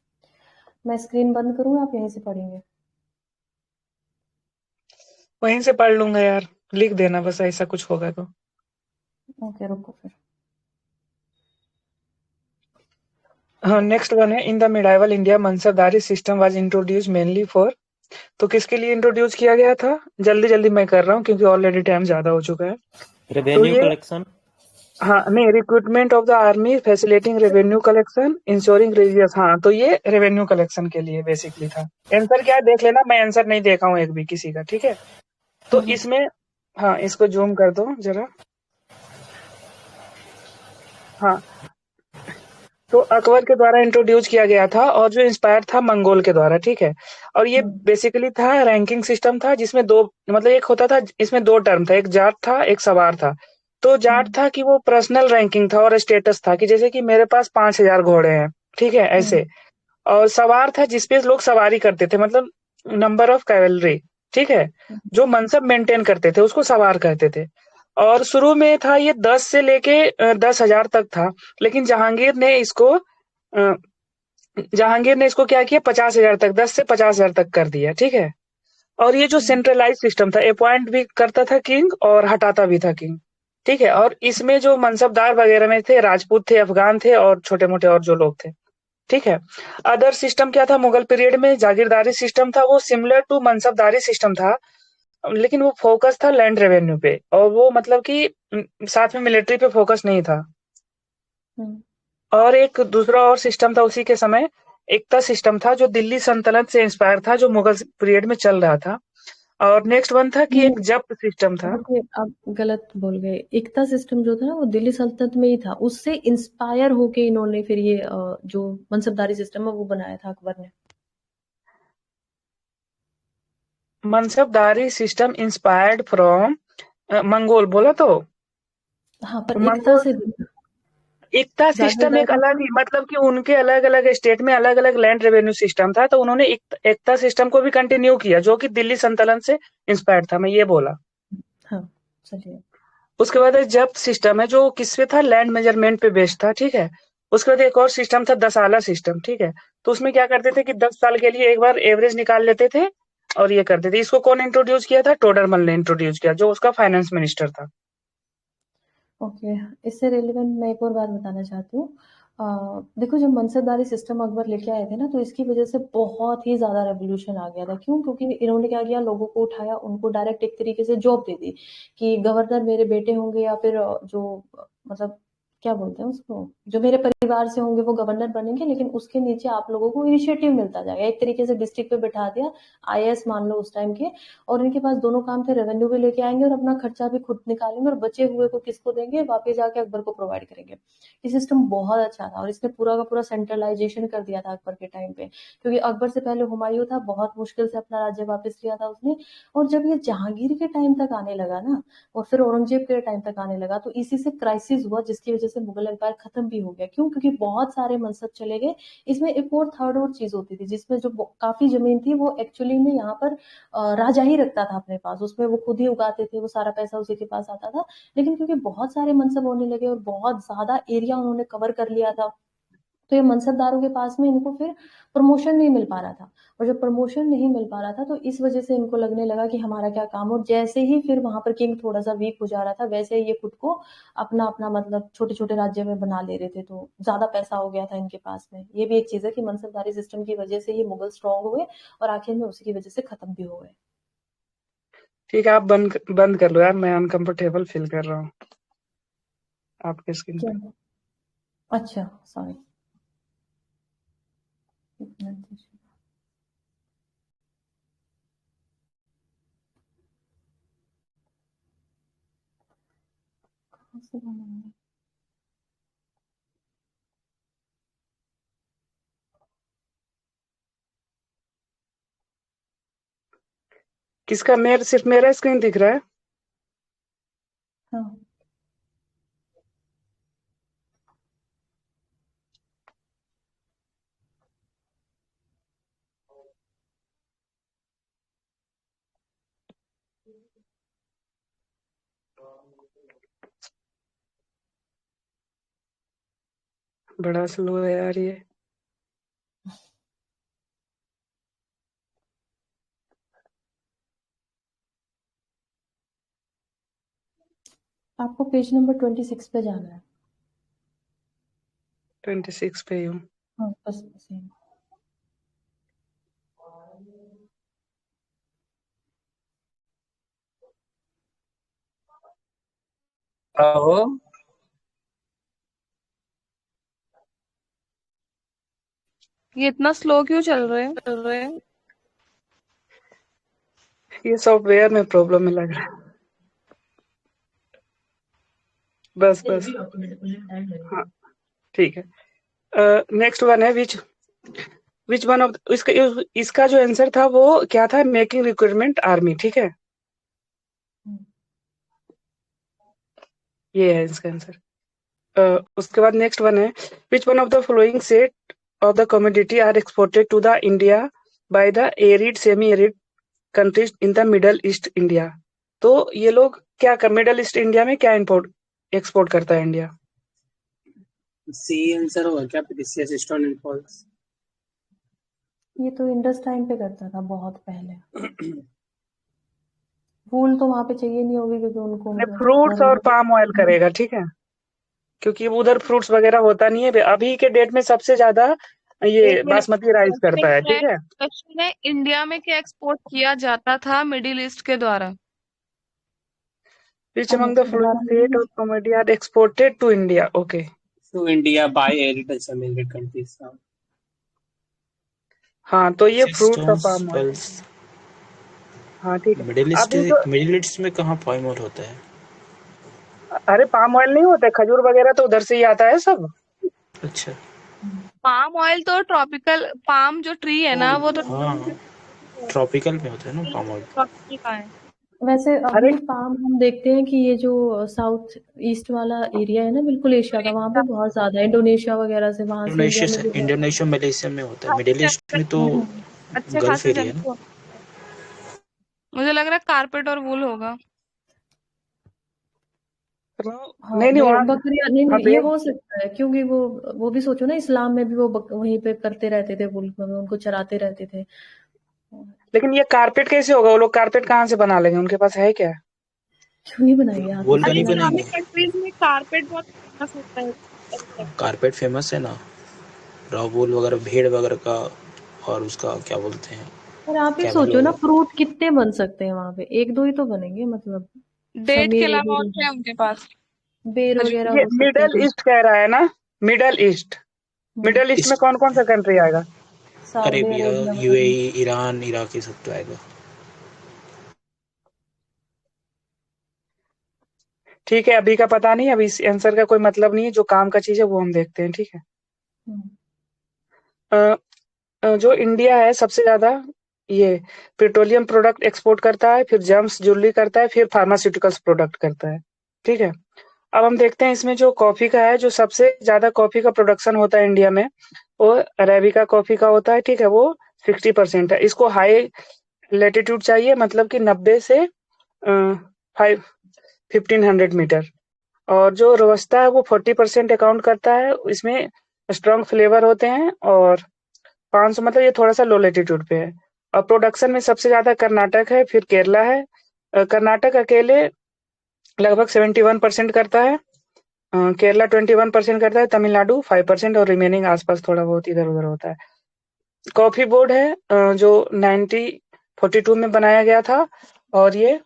मैं स्क्रीन बंद करूँ, आप यहीं से पढ़ेंगे? वहीं से पढ़ लूंगा यार, लिख देना बस, ऐसा कुछ होगा तो। ओके, रुको फिर। हाँ, नेक्स्ट वन है, in the medieval India मनसबदारी system was introduce mainly for. तो किसके लिए इंट्रोड्यूस किया गया था? जल्दी जल्दी मैं कर रहा हूँ क्योंकि ऑलरेडी टाइम ज्यादा हो चुका है। Revenue collection. हाँ नहीं, recruitment of the army, facilitating revenue collection, ensuring religious. हाँ, तो ये रेवेन्यू कलेक्शन के लिए बेसिकली था। आंसर क्या है देख लेना, मैं आंसर नहीं देखा हूँ एक भी किसी का, ठीक है? तो इसमें, हाँ इसको जूम कर दो जरा। हाँ, तो अकबर के द्वारा इंट्रोड्यूस किया गया था, और जो इंस्पायर था मंगोल के द्वारा, ठीक है? और ये बेसिकली था रैंकिंग सिस्टम था, जिसमें दो, मतलब एक होता था, इसमें 2 टर्म था, एक जाट था एक सवार था। तो जाट था कि वो पर्सनल रैंकिंग था और स्टेटस था कि जैसे कि मेरे पास 5000 घोड़े हैं, ठीक है, ऐसे। और सवार था जिसपे लोग सवारी करते थे, मतलब नंबर ऑफ कैवलरी, ठीक है, जो मनसब मेंटेन करते थे उसको सवार कहते थे। और शुरू में था ये 10 से लेके 10,000 तक था, लेकिन जहांगीर ने इसको क्या किया, 50,000 तक, 10 से 50,000 तक कर दिया, ठीक है? और ये जो सेंट्रलाइज सिस्टम था, अपॉइंट भी करता था किंग और हटाता भी था किंग, ठीक है? और इसमें जो मनसबदार वगैरह में थे, राजपूत थे, अफगान थे, और छोटे मोटे और जो लोग थे, ठीक है? अदर सिस्टम क्या था मुगल पीरियड में? जागीरदारी सिस्टम था, वो सिमिलर टू मनसबदारी सिस्टम था, लेकिन वो फोकस था लैंड रेवेन्यू पे, और वो मतलब कि साथ में मिलिट्री पे फोकस नहीं था। और एक दूसरा और सिस्टम था उसी के समय, एकता सिस्टम था जो दिल्ली सल्तनत से इंस्पायर था, जो मुगल पीरियड में चल रहा था। और नेक्स्ट वन था कि एक जब्त सिस्टम था। देखिए आप गलत बोल गए। एकता सिस्टम जो था ना वो दिल्ली सल्तनत में ही था, उससे इंस्पायर होके इन्होंने फिर ये जो मनसबदारी सिस्टम है वो बनाया था अकबर ने। मनसबदारी सिस्टम इंस्पायर्ड फ्रॉम मंगोल बोला तो हाँ, पर एकता मंगोल से एकता सिस्टम एक जागीरदारी अलग ही, मतलब कि उनके अलग अलग स्टेट में अलग अलग लैंड रेवेन्यू सिस्टम था, तो उन्होंने एकता सिस्टम को भी कंटिन्यू किया, जो कि दिल्ली सल्तनत से इंस्पायर्ड था, मैं ये बोला। हाँ चलिए। उसके बाद एक जब्त सिस्टम है जो किस पे था, लैंड मेजरमेंट पे बेस्ड था, ठीक है। उसके बाद एक और सिस्टम था दसाला सिस्टम, ठीक है। तो उसमें क्या करते थे कि 10 साल के लिए एक बार एवरेज निकाल लेते थे और ये करते थे। इसको कौन इंट्रोड्यूस किया था? टोडरमल ने इंट्रोड्यूस किया, जो उसका फाइनेंस मिनिस्टर था। ओके, इससे रिलेवेंट मैं एक और बात बताना चाहती हूँ। देखो जब मनसबदारी सिस्टम अकबर लेके आए थे ना, तो इसकी वजह से बहुत ही ज़्यादा रेवोल्यूशन आ गया था। क्यों? क्योंकि इन्होंने क्या किया, लोगों को उठाया, उनको डायरेक्ट एक तरीके से जॉब दे दी कि गवर्नर मेरे बेटे होंगे, या फिर जो मतलब क्या बोलते हैं उसको, जो मेरे परिवार से होंगे वो गवर्नर बनेंगे, लेकिन उसके नीचे आप लोगों को इनिशिएटिव मिलता जाएगा। एक तरीके से डिस्ट्रिक्ट पे बैठा दिया, आईएएस मान लो उस टाइम के, और इनके पास दोनों काम थे, रेवेन्यू भी लेके आएंगे और अपना खर्चा भी खुद निकालेंगे, और बचे हुए को किसको देंगे? वापस जाके अकबर को प्रोवाइड करेंगे। ये सिस्टम बहुत अच्छा था और इसने पूरा का पूरा सेंट्रलाइजेशन कर दिया था अकबर के टाइम पे। क्योंकि अकबर से पहले हुमायूं था, बहुत मुश्किल से अपना राज्य वापस लिया था उसने। और जब ये जहांगीर के टाइम तक आने लगा ना, और फिर औरंगजेब के टाइम तक आने लगा, तो इसी से क्राइसिस हुआ, जिसकी वजह से मुगल एम्पायर खत्म भी हो गया। क्यों? क्योंकि बहुत सारे मनसब चले गए। इसमें एक और थर्ड और चीज होती थी, जिसमें जो काफी जमीन थी वो एक्चुअली में यहाँ पर राजा ही रखता था अपने पास, उसमें वो खुद ही उगाते थे, वो सारा पैसा उसी के पास आता था। लेकिन क्योंकि बहुत सारे मनसब होने लगे और बहुत ज्यादा एरिया उन्होंने कवर कर लिया था, तो ये मनसबदारों के पास में इनको फिर प्रमोशन नहीं मिल पा रहा था। और जब प्रमोशन नहीं मिल पा रहा था, तो इस वजह से इनको लगने लगा कि हमारा क्या काम। और जैसे ही फिर वहां पर किंग थोड़ा सा वीक हो जा रहा था, वैसे ही ये खुद को अपना अपना मतलब छोटे छोटे राज्य में बना ले रहे थे, तो ज्यादा पैसा हो गया था इनके पास में। ये भी एक चीज है कि मनसबदारी सिस्टम की वजह से ये मुगल स्ट्रांग हुए और आखिर में उसी की वजह से खत्म भी हो गए। ठीक है, आप बंद कर लो यार, मैं अनकंफर्टेबल फील कर रहा हूँ आपके स्क्रीन पे। अच्छा सॉरी। किसका? सिर्फ मेरा स्क्रीन दिख रहा है? हाँ। बड़ा स्लो है यार ये। आपको पेज नंबर 26 पे जाना है। 26 पे ही हूँ। हाँ बस सेम। आहो ये इतना स्लो क्यों चल रहे हैं? ये सॉफ्टवेयर में प्रॉब्लम है लग रहा है। बस हाँ ठीक है। नेक्स्ट वन है विच वन ऑफ इसका जो आंसर था वो क्या था? मेकिंग रिक्वायरमेंट आर्मी, ठीक है, ये है इसका आंसर। उसके बाद नेक्स्ट वन है which one of the following set of the commodity are exported to the India by the arid semi arid countries in the Middle East India. तो ये लोग क्या कर, मिडल ईस्ट इंडिया में क्या एक्सपोर्ट करता है इंडिया? सी आंसर होगा क्या? Precious stone and falls. ये तो इंडस टाइम पे करता था बहुत पहले। वूल तो वहां पे चाहिए नहीं होगी, क्योंकि उनको फ्रूट्स और पाम ऑयल करेगा, ठीक है, क्योंकि उधर फ्रूट्स वगैरह होता नहीं है। अभी के डेट में सबसे ज्यादा ये बासमती राइस करता है, ठीक है। क्वेश्चन है, इंडिया में क्या एक्सपोर्ट किया जाता था मिडिल ईस्ट के द्वारा? Which among the following state or commodity are exported to India? Okay. To India by arid and semi-arid countries. हाँ, तो ये फ्रूट का स्टोन्स पाम ऑयल। पल्स। हाँ ठीक है। मिडिल ईस्ट, अभी जो मिडिल ईस्ट में कहाँ पाम ऑयल होता है? अरे पाम ऑयल नहीं होता है, खजूर वगैरह तो उधर से ही आता है सब। अच्छा। पाम ऑयल तो ट्रॉपिकल, पाम जो ट्री है ना वो तो हाँ, ट्रॉपिकल में होता है ना पाम ऑयल। ट्रॉपिकल का है। वैसे अरे अभी पाम हम देखते हैं कि ये जो साउथ ईस्ट वाला एरिया है ना, बिल्कुल एशिया का, वहाँ पे बहुत ज्यादा है, इंडोनेशिया वगैरह से, वहां से इंडिया में भी बहुत। इंडोनेशिया मलेशिया में होता है। मिडिल ईस्ट में तो अच्छे गल्फ खासे एरिया है ना। जगह होते हैं। मुझे लग रहा है कारपेट और वूल होगा। हाँ, नहीं नहीं, भेड़ वहाँ बकरियां, नहीं हाँ नहीं, ये हो सकता है, क्योंकि वो भी सोचो ना, इस्लाम में भी वो वहीं पे करते रहते थे, मुल्क में उनको चराते रहते थे। लेकिन ये कारपेट कैसे होगा? वो लोग कारपेट कहाँ से बना लेंगे? उनके पास है क्या? क्यों नहीं बनाएंगे, हाथों वूल से का अरे नहीं बनाएंगे। इस्लामिक बनेंगे? कंट्रीज में कारपेट बहुत फेमस होता है। कारपेट फेमस है ना, रॉ वूल वगैरह, भेड़ वगैरह का। और उसका क्या बोलते हैं, और आप ही कैमल सोचो ना, वगैरह। फ्रूट कितने बन सकते हैं वहां पे, एक दो ही तो बनेंगे, मतलब डेट के समीर अलावा और क्या है उनके पास? बेर खजूर। वगैरह ये हो सकते हैं मिडल कुछ। ईस्ट कह रहा है ना? Middle east. मिडल ईस्ट में इस कौन कौन सा कंट्री आएगा? सऊदी अरेबिया, अरेबिया वगैरह। यूएई, ईरान, इराक, ये सब तो आएगा। ठीक है, अभी का पता नहीं, अभी इस आंसर का कोई मतलब नहीं है। जो काम का चीज है वो हम देखते हैं, ठीक है। हम्म। अ, जो इंडिया है सबसे ज्यादा ये पेट्रोलियम प्रोडक्ट एक्सपोर्ट करता है, फिर जेम्स ज्वेलरी करता है, फिर फार्मास्यूटिकल्स प्रोडक्ट करता है, ठीक है। अब हम देखते हैं इसमें जो कॉफी का है, जो सबसे ज्यादा कॉफी का प्रोडक्शन होता है इंडिया में, वो अरेबिका कॉफी का होता है, ठीक है। वो 60% है। इसको हाई लेटीट्यूड चाहिए, मतलब कि 90 से 1500 मीटर। और जो रोबस्टा है वो 40% अकाउंट करता है। इसमें स्ट्रॉन्ग फ्लेवर होते हैं। और 500 मतलब ये थोड़ा सा लो लेटीट्यूड पे है। और प्रोडक्शन में सबसे ज्यादा कर्नाटक है, फिर केरला है। कर्नाटक अकेले लगभग 71% करता है। केरला 21% करता है, तमिलनाडु 5%, और रिमेनिंग आसपास थोड़ा बहुत इधर उधर होता है। कॉफी बोर्ड है जो 1942 में बनाया गया था, और ये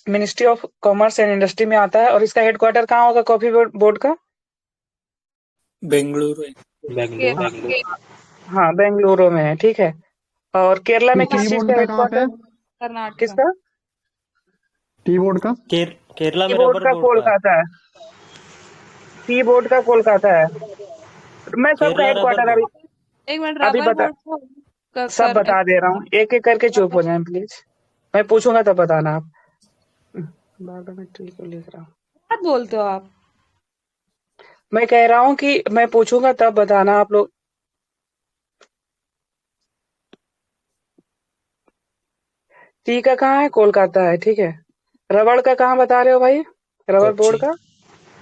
ministry of commerce and industry में आता है। और इसका हेडक्वार्टर कहाँ होगा कॉफी बोर्ड का? बेंगलुरु है। बेंगलोर। हाँ, बेंगलुरु में है, ठीक है। और केरला में किस टी चीज बोर्ड का का कहाँ पे है? हेडक्वार्टर? कर्नाटका। किसका? टी बोर्ड का? केरला टी में बोर्ड रबर का बोर्ड का है। कोलकाता है। टी बोर्ड का कोलकाता है। मैं सबका केरला रबर हेडक्वार्टर अभी बोर्ड। एक मिनट, अभी रबर बता बोर्ड को सब बता दे रहा हूँ, एक एक करके चुप हो जाएं प्लीज। मैं पूछूंगा तब बताना आप। बायोमेट्री को लिख रहा हूँ। क्या बोलते हो आप? मैं कह रहा हूँ कि मैं पूछूंगा तब बताना आप लोग। टी का कहाँ है? कोलकाता है, ठीक है। रबड़ का कहाँ बता रहे हो भाई? Rubber board Kochi. का?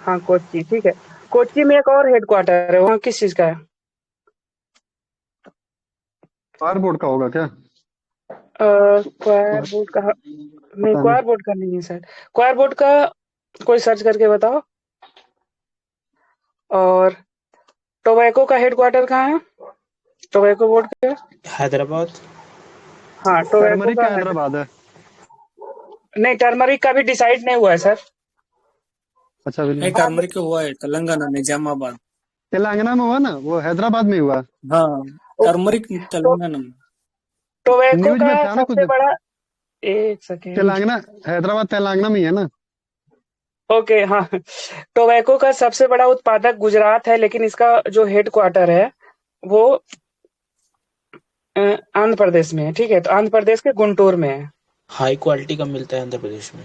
हाँ, कोच्चि, ठीक है। कोच्चि में एक और हेडक्वार्टर है, वहाँ किस चीज का है? बार बोर्ड का होगा क्या? क्वायर बोर्ड का? नहीं, पता नहीं। क्वायर बोर्ड का नहीं है सर। क्वायर बोर्ड का कोई सर्च करके बताओ। और टोबैको का हेडक्वार्टर कहाँ है? टोबैको बोर्ड का? हैदराबाद। हाँ, टोबैको टर्मरिक का का है। हैदराबाद है। नहीं, टर्मरिक का भी डिसाइड नहीं हुआ है सर। अच्छा, अभी नहीं, नहीं। टर्मरिक का हुआ है तेलंगाना, निजामाबाद। तेलंगाना में हुआ ना, वो हैदराबाद में हुआ। हाँ, टर्मरिक तो तेलंगाना में। टोबैको न्यूज का में था ना कुछ। सबसे बड़ा, एक सेकेंड। तेलंगाना, हैदराबाद तेलंगाना में ही है ना। ओके, हाँ। टोबैको का सबसे बड़ा उत्पादक गुजरात है, लेकिन इसका जो हेडक्वार्टर है वो आंध्र प्रदेश में है, ठीक है। तो आंध्र प्रदेश के गुंटूर में है। हाई क्वालिटी का मिलता है आंध्र प्रदेश में।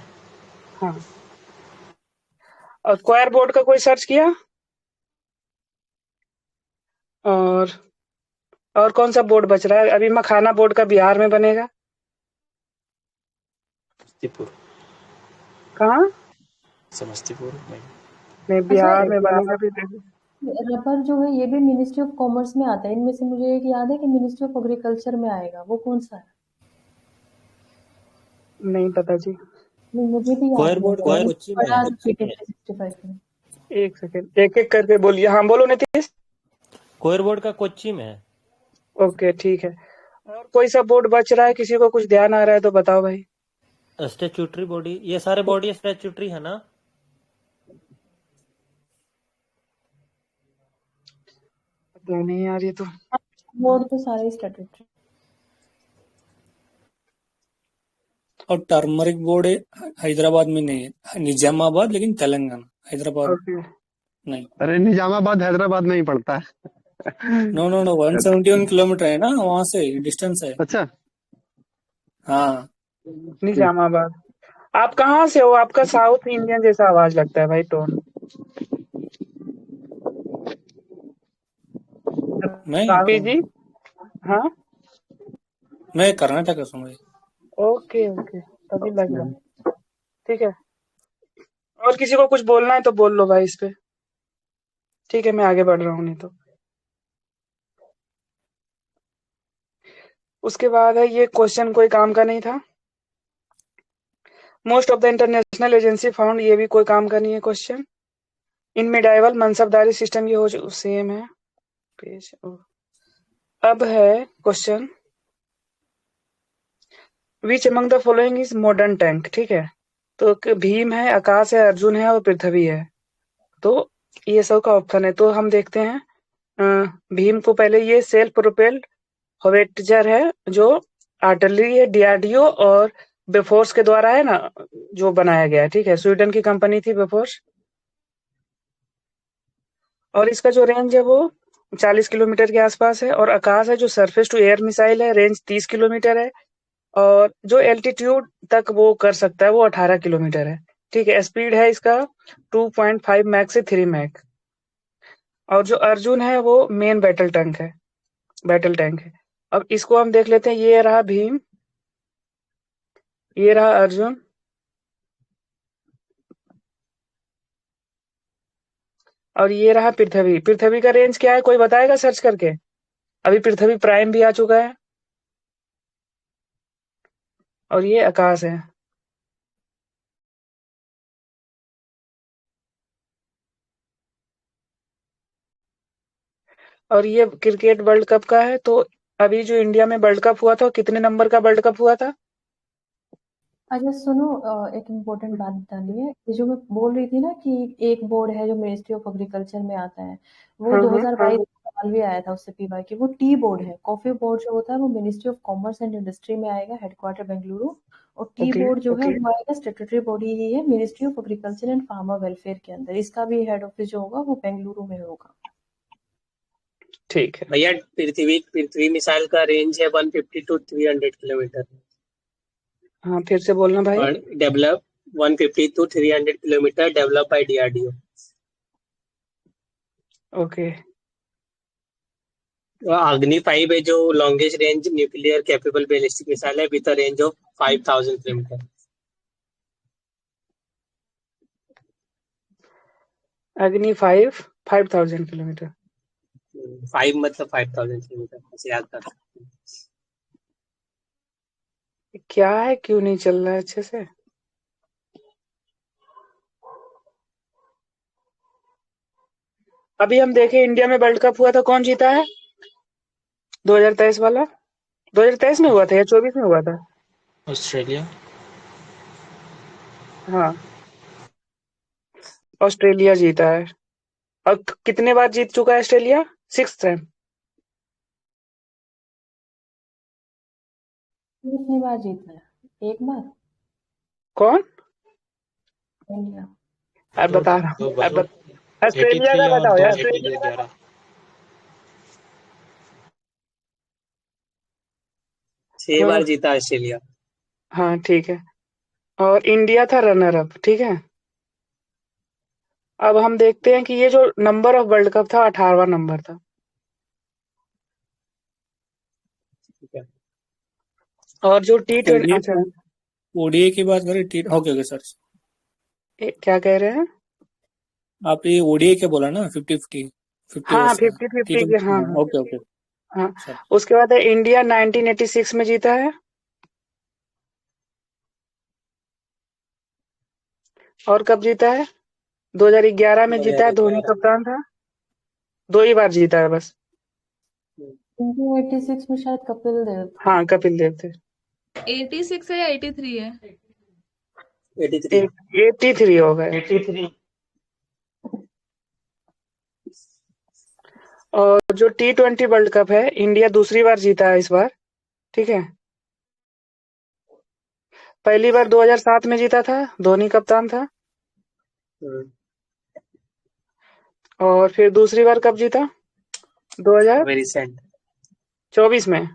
हाँ। और स्क्वायर बोर्ड का कोई सर्च किया? और कौन सा बोर्ड बच रहा है अभी? मखाना बोर्ड का बिहार में बनेगा। समस्तीपुर। कहाँ? समस्तीपुर में। नहीं, अच्छा, बिहार में बनेगा भी। रबर जो है ये भी मिनिस्ट्री ऑफ कॉमर्स में आता है, इनमें से मुझे एक याद है कि मिनिस्ट्री ऑफ एग्रीकल्चर में आएगा, वो कौन सा है? नहीं पता जी। नहीं, मुझे भी याद क्वायर नहीं बोर्ड आ रहा है, कोच्चि में बड़ा है। रिपीटेड है 65 में। एक सेकेंड, एक एक करके बोलिए। हाँ, बोलो नीतीश। क्वायर बोर्ड का कोच्चि में है। ओके, ठीक है। और कोई सा बोर्ड बच रहा है? किसी को कुछ ध्यान आ रहा है तो बताओ भाई। स्टैट्यूटरी बॉडी, ये सारे बॉडी स्टैट्यूटरी है ना। पता नहीं यार, ये तो बोर्ड तो सारे स्टैट्यूटरी। और टर्मरिक बोर्ड हैदराबाद में नहीं है, निजामाबाद लेकिन तेलंगाना, हैदराबाद ओके। नहीं। अरे निजामाबाद हैदराबाद में ही पड़ता है। नो नो नो 171 किलोमीटर है ना वहां से, डिस्टेंस है। अच्छा, हाँ निजामाबाद। आप कहाँ से हो? आपका साउथ इंडियन जैसा आवाज लगता है भाई, टोन। मैं रवि जी। हाँ, मैं कर्नाटक से हूँ भाई। ओके ओके, तभी लग रहा। ठीक है, और किसी को कुछ बोलना है तो बोल लो भाई इस पे। ठीक है, मैं आगे बढ़ रहा हूँ नहीं तो। उसके बाद है ये क्वेश्चन कोई काम का नहीं था। Most of the international agency found, ये भी कोई काम का नहीं है क्वेश्चन। इन मिडाइवल मनसबदारी सिस्टम, ये हो सेम है पेज। अब है question, which among the following is modern tank. ठीक है, तो भीम है, आकाश है, अर्जुन है और पृथ्वी है। तो ये सब का ऑप्शन है, तो हम देखते हैं। भीम को पहले, ये सेल्फ प्रोपेल्ड होवेटजर है जो आर्टिलरी है, डीआरडीओ और बेफोर्स के द्वारा है ना जो बनाया गया है। ठीक है, स्वीडन की कंपनी थी बेफोर्स। और इसका जो रेंज है वो 40 किलोमीटर के आसपास है। और आकाश है जो सरफेस टू एयर मिसाइल है, रेंज 30 किलोमीटर है। और जो एल्टीट्यूड तक वो कर सकता है वो 18 किलोमीटर है। ठीक है, स्पीड है इसका 2.5 मैक से 3 मैक। और जो अर्जुन है वो मेन बैटल टैंक है। अब इसको हम देख लेते हैं, ये रहा भीम, ये रहा अर्जुन, और ये रहा पृथ्वी। पृथ्वी का रेंज क्या है कोई बताएगा सर्च करके? अभी पृथ्वी प्राइम भी आ चुका है। और ये आकाश है। और ये क्रिकेट वर्ल्ड कप का है। तो अभी जो इंडिया में वर्ल्ड कप हुआ था, कितने नंबर का वर्ल्ड कप हुआ था? अच्छा सुनो, एक इम्पोर्टेंट बात बतानी है। ये जो मैं बोल रही थी ना कि एक बोर्ड है जो मिनिस्ट्री ऑफ एग्रीकल्चर में आता है, वो 2022 में सवाल भी आया था उससे पीवाई की। वो टी बोर्ड है। कॉफी बोर्ड जो होता है वो ministry of commerce and industry में आएगा, हेडक्वार्टर बेंगलुरु। और टी ओके बोर्ड जो है वो आएगा, स्टेट्यूटरी बॉडी ही है, ministry of agriculture and farmer welfare के अंदर। इसका भी हेड ऑफिस जो होगा वो बेंगलुरु में होगा। ठीक है भैया, पृथ्वी मिसाइल का रेंज है 150 to 300 किलोमीटर। हाँ, फिर से बोलना भाई। और develop 150 to 300 kilometre, develop by DRDO. Okay, Agni 5 है जो longest range nuclear capable ballistic missile है with a range of 5000 kilometre. Agni 5000 kilometre. 5 मतलब 5000 किलोमीटर, ऐसे याद कर सकते हैं। क्या है, क्यों नहीं चल रहा है अच्छे से? अभी हम देखें इंडिया में वर्ल्ड कप हुआ था, कौन जीता है? 2023 वाला। 2023 में हुआ था या 24 में हुआ था? ऑस्ट्रेलिया। हाँ, ऑस्ट्रेलिया जीता है। और कितने बार जीत चुका है ऑस्ट्रेलिया? 6th time. कितनी बार जीता है? एक बार। कौन? इंडिया। अब बता रहा हूँ, अब ऑस्ट्रेलिया 83 का और बताओ 2 यार। 2011। 6 बार जीता ऑस्ट्रेलिया। हाँ ठीक है, और इंडिया था रनर अप। ठीक है, अब हम देखते हैं कि ये जो नंबर ऑफ वर्ल्ड कप था 18वां नंबर था। और जो T20, अच्छा ओडीए की बात करें, ओके सर, क्या कह रहे हैं आप? ये ओडीए क्या बोला ना, 50-50 हाँ 50-50 के, हाँ हाँ ओके ओके। हाँ। उसके बाद है इंडिया 1986 में जीता है। और कब जीता है? 2011 में जीता है, धोनी कप्तान था। 2 ही बार जीता है बस। 86 में शायद कपिल देव। हाँ, कपिल देव थे। 86 है या 83 है? 83 हो गए। 83। और जो T20 वर्ल्ड कप है, इंडिया दूसरी बार जीता है इस बार, ठीक है। पहली बार 2007 में जीता था, धोनी कप्तान था। और फिर दूसरी बार कब जीता? 2024 में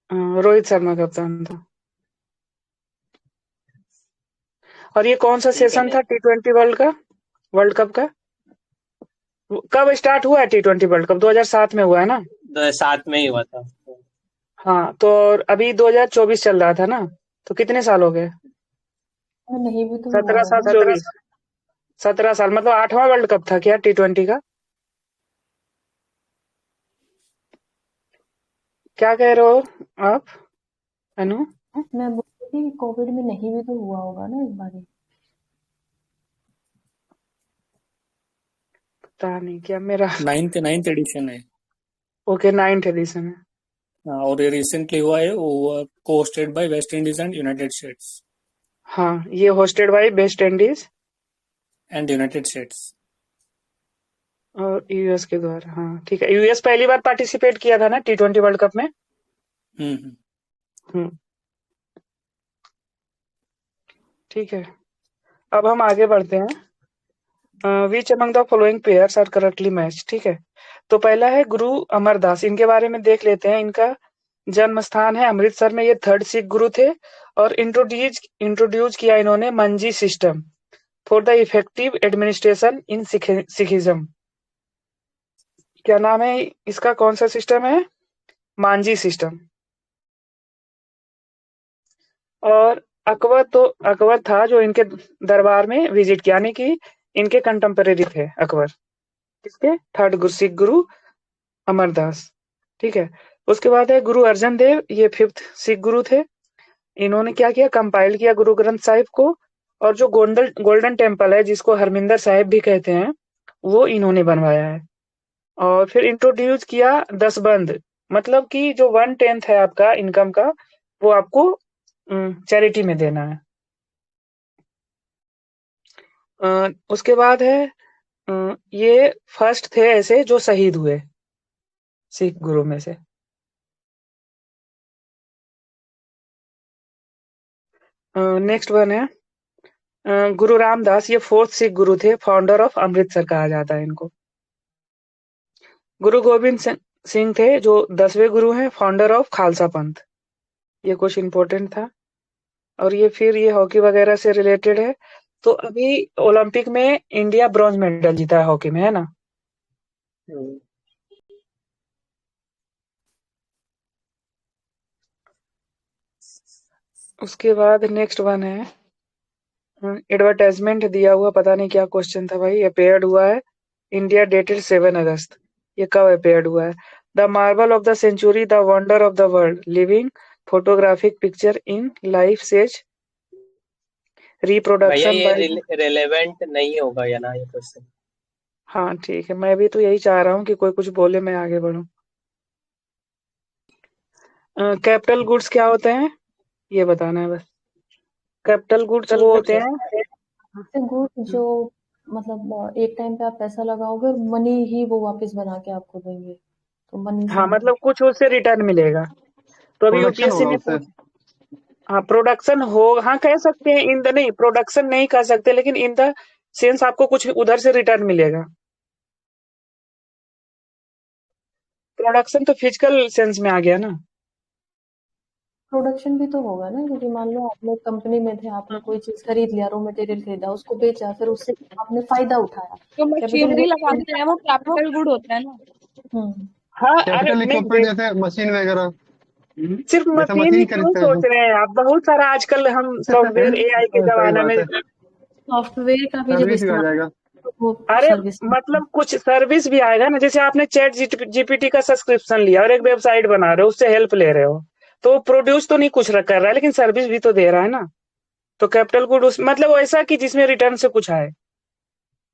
रोहित शर्मा कप्तान था। और ये कौन सा सेशन था T20 वर्ल्ड कप का? कब स्टार्ट हुआ है T20 वर्ल्ड कप? 2007 में हुआ है ना? 2007 में ही हुआ था। हाँ, तो अभी 2024 चल रहा था ना, तो कितने साल हो गए? नहीं भी तो 17 साल 24, 17 साल, मतलब 8वां वर्ल्ड कप था क्या T20 का? क्या कह रहे हो आप अनु? मैं बोल रही थी कोविड में नहीं भी तो हुआ होगा ना इस बार। पता नहीं, क्या मेरा 9th एडिशन है। ओके, 9th एडिशन है। और ये रिसेंटली हुआ है, वो को hosted by West Indies and United states. हाँ, ये hosted by West Indies and United states और यूएस के द्वारा। हाँ ठीक है, यूएस पहली बार पार्टिसिपेट किया था ना T20 वर्ल्ड कप में। ठीक है, अब हम आगे बढ़ते हैं। Which among the following pairs are correctly match. ठीक है, तो पहला है गुरु अमरदास। इनके बारे में देख लेते हैं। इनका जन्म स्थान है अमृतसर में। ये 3rd सिख गुरु थे और इंट्रोड्यूस किया इन्होंने मंजी system for the effective administration in Sikhism. क्या नाम है इसका? कौन सा सिस्टम है? मांझी सिस्टम। और अकबर था जो इनके दरबार में विजिट किया, यानी कि इनके कंटेम्परेरी थे अकबर। किसके? 3rd सिख गुरु अमरदास। ठीक है, उसके बाद है गुरु अर्जन देव। ये 5th सिख गुरु थे। इन्होंने क्या किया? कंपाइल किया गुरु ग्रंथ साहिब को, और जो गोल्डन टेम्पल है जिसको हरमिंदर साहिब भी कहते हैं, वो इन्होंने बनवाया है। और फिर इंट्रोड्यूस किया दसबंद, मतलब कि जो 1/10 है आपका इनकम का, वो आपको चैरिटी में देना है। उसके बाद है ये फर्स्ट थे ऐसे जो शहीद हुए सिख गुरु में से। नेक्स्ट वन है गुरु रामदास। ये 4th सिख गुरु थे, फाउंडर ऑफ अमृतसर कहा जाता है इनको। गुरु गोविंद सिंह थे जो 10वें गुरु हैं, फाउंडर ऑफ खालसा पंथ। ये कुछ इंपॉर्टेंट था। और ये हॉकी वगैरह से रिलेटेड है। तो अभी ओलंपिक में इंडिया ब्रॉन्ज मेडल जीता है हॉकी में, है ना? उसके बाद नेक्स्ट वन है एडवर्टाइजमेंट दिया हुआ, पता नहीं क्या क्वेश्चन था भाई। अपेयर्ड हुआ है इंडिया डेटेड 7 अगस्त। ये कब अपेयर्ड हुआ है? The marble of the century, the wonder of the world, living photographic picture in life sage reproduction by. Relevant नहीं होगा या ना ये क्वेश्चन? हाँ ठीक है, मैं भी तो यही चाह रहा हूँ कि कोई कुछ बोले, मैं आगे बढ़ूं। कैपिटल गुड्स क्या होते हैं ये बताना है बस। कैपिटल गुड्स वो होते हैं गुड्स जो मतलब एक टाइम पे आप पैसा लगाओगे और मनी ही वो वापस बना के आपको देंगे, तो मनी। हाँ, मतलब कुछ उससे रिटर्न मिलेगा। तो अभी यूपीएससी ने हाँ प्रोडक्शन हो, हाँ कह सकते हैं। इन द नहीं, प्रोडक्शन नहीं कह सकते, लेकिन इन द सेंस आपको कुछ उधर से रिटर्न मिलेगा। प्रोडक्शन तो फिजिकल सेंस में आ गया ना। प्रोडक्शन भी तो होगा ना, क्योंकि मान लो आपने कंपनी में थे, आपने कोई चीज खरीद लिया, रॉ मटेरियल खरीदा, उसको बेचा, फिर उससे आपने फायदा उठाया। जो मशीनरी लगाते हैं वो कैपिटल गुड होता है ना। हाँ, कैपिटल इक्विपमेंट जैसे मशीन वगैरह। सिर्फ मशीन ही क्यों सोच रहे हैं आप? बहुत सारा आजकल हम सॉफ्टवेयर एआई के जमाना में सॉफ्टवेयर का भी जब इस्तेमाल, अरे मतलब कुछ सर्विस भी आएगा ना। जैसे आपने चैट जीपीटी का सब्सक्रिप्शन लिया और एक वेबसाइट बना रहे हो, उससे हेल्प ले रहे हो, तो प्रोड्यूस तो नहीं कुछ कर रहा है, लेकिन सर्विस भी तो दे रहा है ना। तो कैपिटल गुड मतलब ऐसा कि जिसमें रिटर्न से कुछ आए।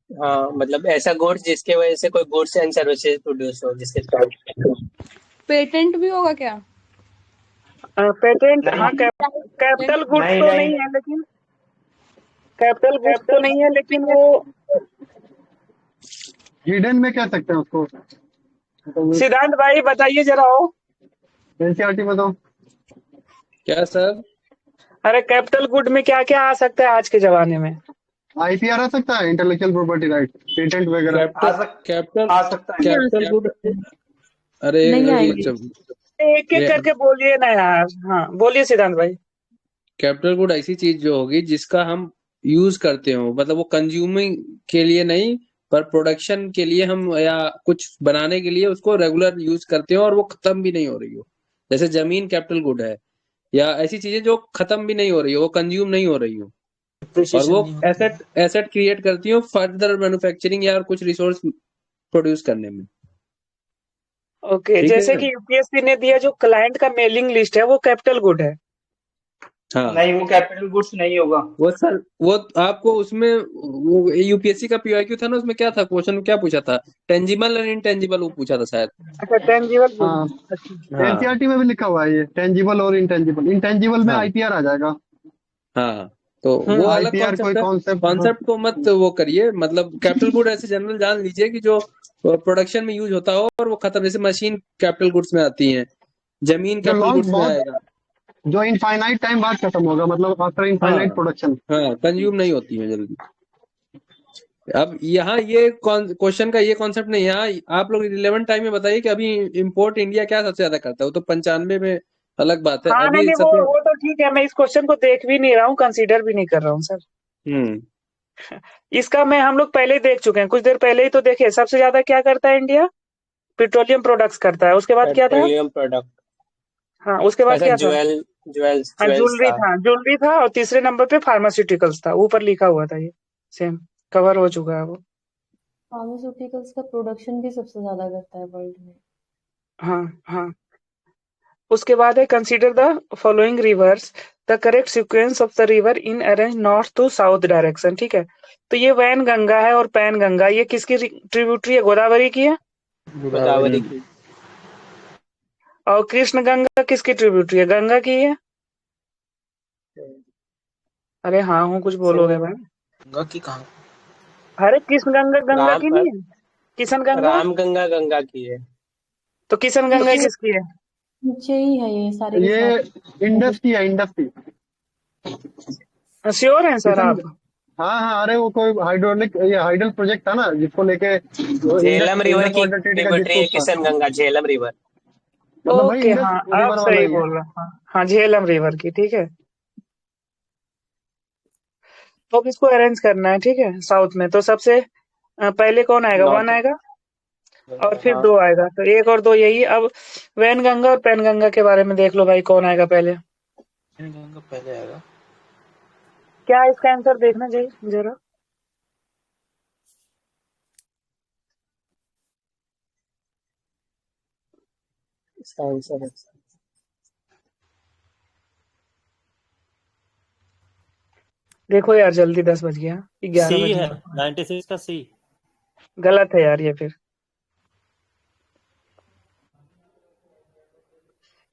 हाँ, मतलब ऐसा गुड्स जिसके वजह से कोई गुड्स एंड सर्विसेज प्रोड्यूस हो, जिसके पेटेंट भी होगा क्या? पेटेंट, हाँ कैपिटल गुड्स तो नहीं है, लेकिन कैपिटल गुड्स तो नहीं है, लेकिन वो हिडन में कह सकते हैं उसको, तो सिद्धांत भाई बताइए जरा हो। एनसीईआरटी में तो क्या सर? अरे कैपिटल गुड में क्या क्या आ सकता है आज के जमाने में? आईपीआर आ सकता है, इंटेलेक्चुअल प्रॉपर्टी राइट, पेटेंट वगैरह। Capital good. अरे नहीं अभी आएंगे। एक एक करके बोलिए ना यार। हाँ बोलिए सिद्धांत भाई। कैपिटल गुड ऐसी चीज जो होगी जिसका हम यूज करते हो, मतलब वो कंज्यूमिंग के लिए नहीं पर प्रोडक्शन के लिए हम या कुछ बनाने के लिए उसको रेगुलर यूज करते हो और वो खत्म भी नहीं हो रही हो। जैसे जमीन कैपिटल गुड है, या ऐसी चीजें जो खत्म भी नहीं हो रही हो, वो कंज्यूम नहीं हो रही हो और वो एसेट क्रिएट करती हो फर्दर मैन्युफैक्चरिंग या कुछ रिसोर्स प्रोड्यूस करने में। ओके, ठीक जैसे है। कि यूपीएससी ने दिया जो क्लाइंट का मेलिंग लिस्ट है वो कैपिटल गुड है। हाँ नहीं, वो कैपिटल गुड्स नहीं होगा। वो सर, वो आपको उसमें वो यूपीएससी का पीवाईक्यू था ना, उसमें क्या था क्वेश्चन, क्या पूछा था? टेंजिबल एंड इनटेंजिबल वो पूछा था शायद। अच्छा टेंजिबल गुड। हाँ अच्छा एनसीईआरटी में भी लिखा हुआ है ये, टेंजिबल और इंटेंजिबल। इंटेंजिबल में हाँ आईपीआर आ जाएगा। हाँ, तो वो अलग आईपीआर कोई कॉन्सेप्ट है। कॉन्सेप्ट। कॉन्सेप्ट को मत वो करिए, मतलब कैपिटल गुड ऐसे जनरल जान लीजिए कि जो प्रोडक्शन में यूज होता हो और वो खत्म, जैसे मशीन कैपिटल गुड्स में आती है, जमीन जो कैपिटल लॉन्ग गुड्स में बहुत, आएगा। जो इनफाइनाइट टाइम बाद खत्म होगा, मतलब आफ्टर इनफाइनाइट प्रोडक्शन। हाँ, कंज्यूम नहीं होती है जल्दी। अब यहाँ ये क्वेश्चन का ये कॉन्सेप्ट नहीं, यहाँ आप लोग रिलेवेंट टाइम में बताइए कि अभी इंपोर्ट इंडिया क्या सबसे ज्यादा करता है। वो तो 95 में अलग बात है। हाँ अभी नहीं सबसे वो तो ठीक है, मैं इस क्वेश्चन को देख भी नहीं रहा हूँ, कंसीडर भी नहीं कर रहा हूँ सर। इसका मैं हम लोग पहले ही देख चुके हैं, कुछ देर पहले ही तो देखे। सबसे ज्यादा क्या करता है इंडिया? पेट्रोलियम प्रोडक्ट्स करता है। उसके बाद क्या था? Petroleum product. हाँ उसके बाद क्या था? ज्वेल्स हाँ ज्वेलरी था, ज्वेलरी था। और तीसरे नंबर पे फार्मास्यूटिकल्स था, ऊपर लिखा हुआ था ये। सेम कवर हो चुका है वो। फार्मास्यूटिकल्स का प्रोडक्शन भी सबसे ज्यादा करता है वर्ल्ड में। हाँ हाँ। उसके बाद है consider the following rivers, the correct sequence of the river in arrange north to south direction. ठीक है, तो ये वैन गंगा है और पैन गंगा, ये किसकी ट्रिब्यूटरी है? गोदावरी की है। गोदावरी की। और कृष्ण गंगा किसकी ट्रिब्यूटरी है? गंगा की है। अरे हाँ हूँ, कुछ बोलोगे भाई? गंगा की कहाँ? अरे कृष्ण गंगा गंगा की नहीं है? किशन गंगा। राम गंगा गंगा की है। तो किशन गंगा किसकी है? यही है ये सारे के ये सारे। इंडस की है, इंडस की। श्योर है सर आप? हाँ हाँ, अरे वो कोई हाइड्रोलिक, ये हाइडल प्रोजेक्ट था ना जिसको लेके झेलम रिवर की ट्रिब्यूटरी है किशन गंगा, झेलम रिवर। मतलब भाई ओके इंडस हाँ रिवर आप वाला सही ही है। बोल रहे हैं। हाँ झेलम रिवर की, ठीक है। तो अब इसको अरेंज करना है, ठीक है। साउथ में तो सबसे पहले कौन आएगा? वन आएगा और फिर दो आएगा, तो एक और दो यही। अब वैन गंगा और पैन गंगा के बारे में देख लो भाई, कौन आएगा पहले? गंगा पहले आएगा। क्या इसका आंसर देखना चाहिए जरा। इसका आंसर है देखो यार जल्दी, 10 बज गया, 11 सी बज है, गया। 96 का सी। गलत है यार ये फिर।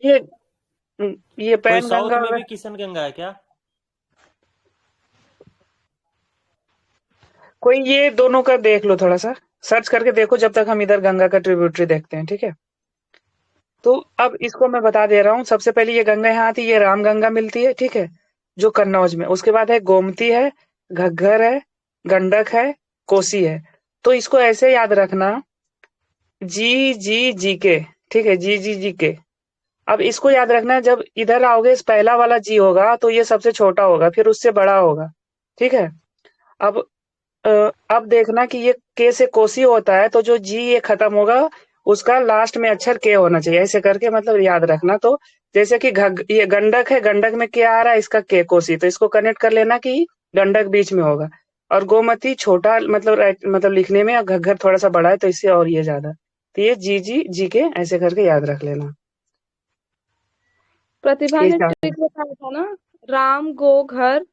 ये कोई पैन साउथ गंगा में भी किशन गंगा है क्या? कोई, ये दोनों का देख लो, थोड़ा सा सर्च करके देखो जब तक हम इधर गंगा का ट्रिब्यूटरी देखते हैं, ठीक है। तो अब इसको मैं बता दे रहा हूँ। सबसे पहले ये गंगा यहाँ आती है, ये राम गंगा मिलती है, ठीक है, जो कन्नौज में। उसके बाद है गोमती है, घग्गर है, गंडक है, कोसी है। तो इसको ऐसे याद रखना, जी जी जी के, ठीक है, जी जी जी के। अब इसको याद रखना, जब इधर आओगे पहला वाला जी होगा तो ये सबसे छोटा होगा, फिर उससे बड़ा होगा, ठीक है। अब अब देखना कि ये के से कोसी होता है, तो जो जी ये खत्म होगा उसका लास्ट में अक्षर के होना चाहिए, ऐसे करके मतलब याद रखना। तो जैसे कि ये गंडक है, गंडक में क्या आ रहा है? इसका के, कोसी, तो इसको कनेक्ट कर लेना कि गंडक बीच में होगा। और गोमती छोटा मतलब लिखने में, और घग्गर थोड़ा सा बड़ा है तो इससे और ये ज्यादा। तो ये जी जी जी के ऐसे करके याद रख लेना। प्रतिभा ने ट्रिक बताया था ना, राम गो घर।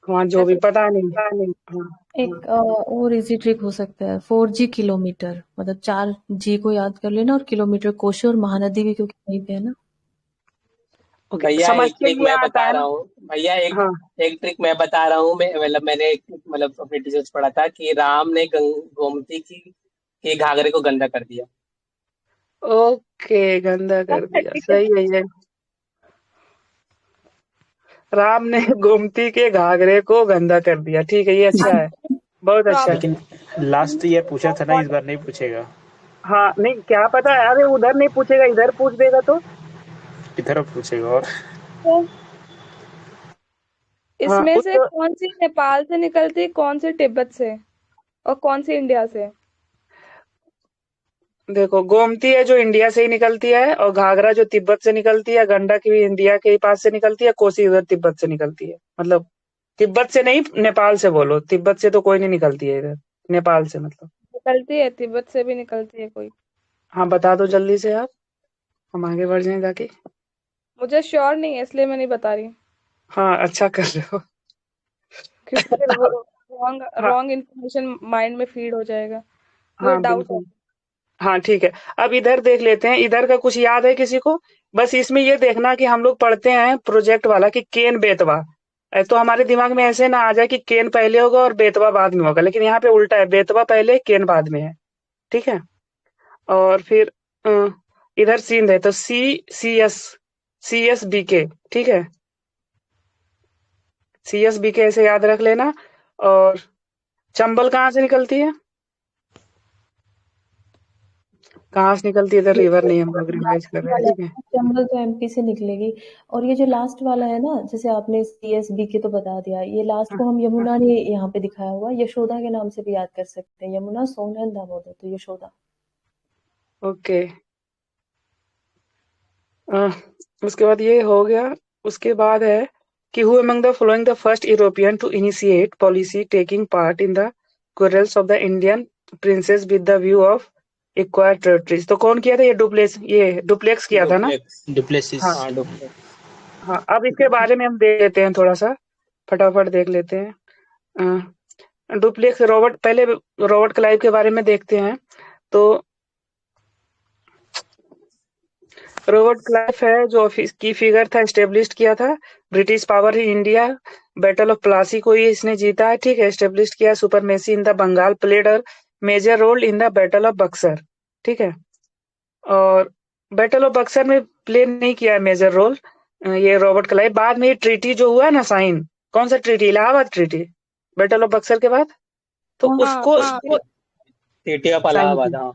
हाँ जो भी, पता नहीं। हाँ। एक और इजी ट्रिक हो सकता है, 4G किलोमीटर, मतलब 4G को याद कर लेना और किलोमीटर। कोशी और महानदी भी क्योंकि वहीं पे है ना। ओके, भैया समझ एक के ट्रिक लिए मैं आता बता है रहा ना। हूँ भैया हाँ एक ट्रिक मैं बता रहा हूँ मैं मतलब मैंने मतलब अपने टीचर्स पढ़ा था कि राम ने गोमती की घाघरे को गंदा कर दिया। ओके, गंदा कर दिया, ठीक है। सही है ये। राम ने गोमती के घाघरे को गंदा कर दिया, ठीक है, ये अच्छा है, बहुत तो अच्छा आप है। लेकिन लास्ट ईयर पूछा था ना, इस बार नहीं पूछेगा। हाँ नहीं, क्या पता, अरे उधर नहीं पूछेगा, इधर पूछ देगा तो। इधर पूछेगा। और तो हाँ इसमें से उस कौन सी नेपाल से निकलती है, कौन सी तिब्बत से, और कौन सी इंडिया से? देखो, गोमती है जो इंडिया से ही निकलती है, और घाघरा जो तिब्बत से निकलती है, गंडक भी इंडिया के ही पास से निकलती है, कोसी उधर तिब्बत से निकलती है। मतलब तिब्बत से नहीं, नेपाल से बोलो, तिब्बत से तो कोई नहीं निकलती है इधर, नेपाल से मतलब। निकलती है, तिब्बत से भी निकलती है कोई। हाँ बता दो जल्दी से आप, हम आगे बढ़ जाएं ताकि। मुझे श्योर नहीं है इसलिए मैं नहीं बता रही, हाँ अच्छा कर रहे हो। क्योंकि फिर वो रॉन्ग हाँ रॉन्ग इन्फॉर्मेशन माइंड में फीड हो जाएगा, मुझे हाँ डाउट है। बिल्कुल। हाँ ठीक है, अब इधर देख लेते हैं, इधर का कुछ याद है किसी को? बस इसमें ये देखना कि हम लोग पढ़ते हैं प्रोजेक्ट वाला कि केन बेतवा, तो हमारे दिमाग में ऐसे ना आ जाए कि केन पहले होगा और बेतवा बाद में होगा, लेकिन यहाँ पे उल्टा है, बेतवा पहले केन बाद में है, ठीक है। और फिर इधर सिंध है तो CSBK, ठीक है, CSBK ऐसे याद रख लेना। और चंबल कहाँ से निकलती है? कहाँ से निकलती है? इधर ये रिवर जो नहीं, हम लोग रिवाइज लास्ट कर रहे हैं, वाला ठीक है है। ना, चंबल तो एमपी से निकलेगी। और ये जो लास्ट वाला है ना, जैसे आपने सीएसबी के तो बता दिया, ये लास्ट हाँ, को हम हाँ, यमुना ने यहाँ पे दिखाया हुआ, यशोदा के नाम से भी याद कर सकते हैं, यमुना सोन दामोदर, तो यशोदा। ओके। अ, उसके बाद ये हो गया। उसके बाद है कि who among the following the first European to initiate policy taking part in the quarrels of the Indian princes with the view of acquire territories? तो कौन किया था? ये डुप्लेक्स किया था ना। डुप्लेसिस। हाँ हाँ डॉक्टर। हाँ, अब इसके बारे में हम देख लेते हैं थोड़ा सा, फटाफट देख लेते हैं। डुप्लेक्स रॉबर्ट, पहले रॉबर्ट क्लाइव के बारे में देखते हैं। तो रॉबर्ट क्लाइव है जो की फिगर था, एस्टेब्लिश किया था British power in India, battle of Plassey को ये इसने जीता है, ठीक है, एस्टेब्लिश किया, supremacy in the Bengal, played a major role in the battle of Buxar, ठीक है। और बैटल ऑफ बक्सर में प्ले नहीं किया है मेजर रोल ये रॉबर्ट क्लाइव। बाद में ये ट्रीटी जो हुआ ना साइन, कौन सा treaty? Allahabad treaty, battle of Buxar के बाद, तो हाँ उसको हाँ सिटी ऑफ साइन इलाहाबाद। किया। हाँ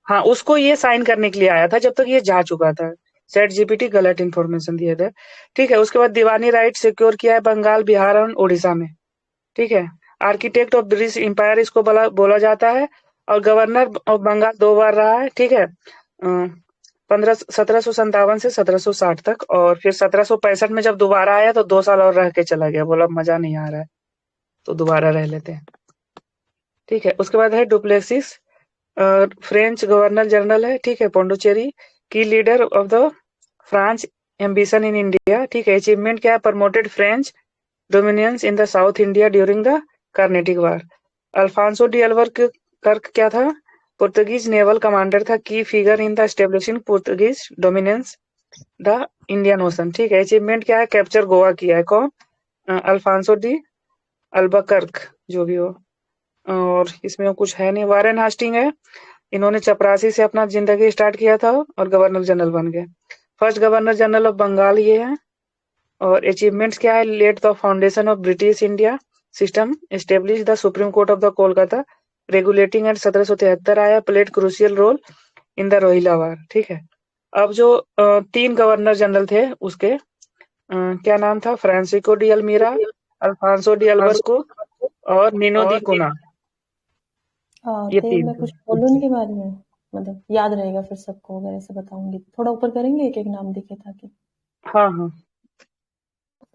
हाँ, उसको ये साइन करने के लिए आया था, जब तक ये जा चुका था। चैट जीपीटी गलत इन्फॉर्मेशन दिए थे, ठीक है। उसके बाद दीवानी राइट सिक्योर किया है बंगाल, बिहार और उड़ीसा में, ठीक है। आर्किटेक्ट ऑफ ब्रिटिश एम्पायर इसको बोला जाता है, और गवर्नर ऑफ बंगाल 2 बार रहा है, ठीक है। 1757 से 1760 तक, और फिर 1765 में जब दोबारा आया तो 2 साल और रह के चला गया, बोला मजा नहीं आ रहा है तो दोबारा रह लेते हैं, ठीक है। उसके बाद है डुप्लेसिस, फ्रेंच गवर्नर जनरल है, ठीक है, Pondicherry, key leader of the France ambition in India, ठीक है। अचीवमेंट क्या है? Promoted French dominions in the South India during the Carnatic war. Alfonso de Albuquerque क्या था? पुर्तगीज नेवल कमांडर था, key figure in the establishing Portuguese dominance the Indian ocean, ठीक है। Achievement क्या है? कैप्चर गोवा किया है, कौन? अल्फांसो डी अल्बुकर्क, जो भी हो। और इसमें कुछ है नहीं। वारेन हास्टिंग है, इन्होंने चपरासी से अपना जिंदगी स्टार्ट किया था और गवर्नर जनरल बन गए, first governor general of Bengal ये है। और अचीवमेंट्स क्या है? Laid the foundation of British India system, establish the supreme court of the Kolkata, regulating and 1773 आया, played crucial role in the Rohilla war, ठीक है। अब जो 3 गवर्नर जनरल थे उसके क्या नाम था? Francisco de Almeida, Alfonso de Albuquerque और निनो दी कुना, ये तो 3 मैं थे। कुछ बोलूँ इनके बारे में, मतलब याद रहेगा फिर सबको अगर ऐसे बताऊंगी। थोड़ा ऊपर करेंगे, एक एक नाम दिखे ताकि। हाँ हाँ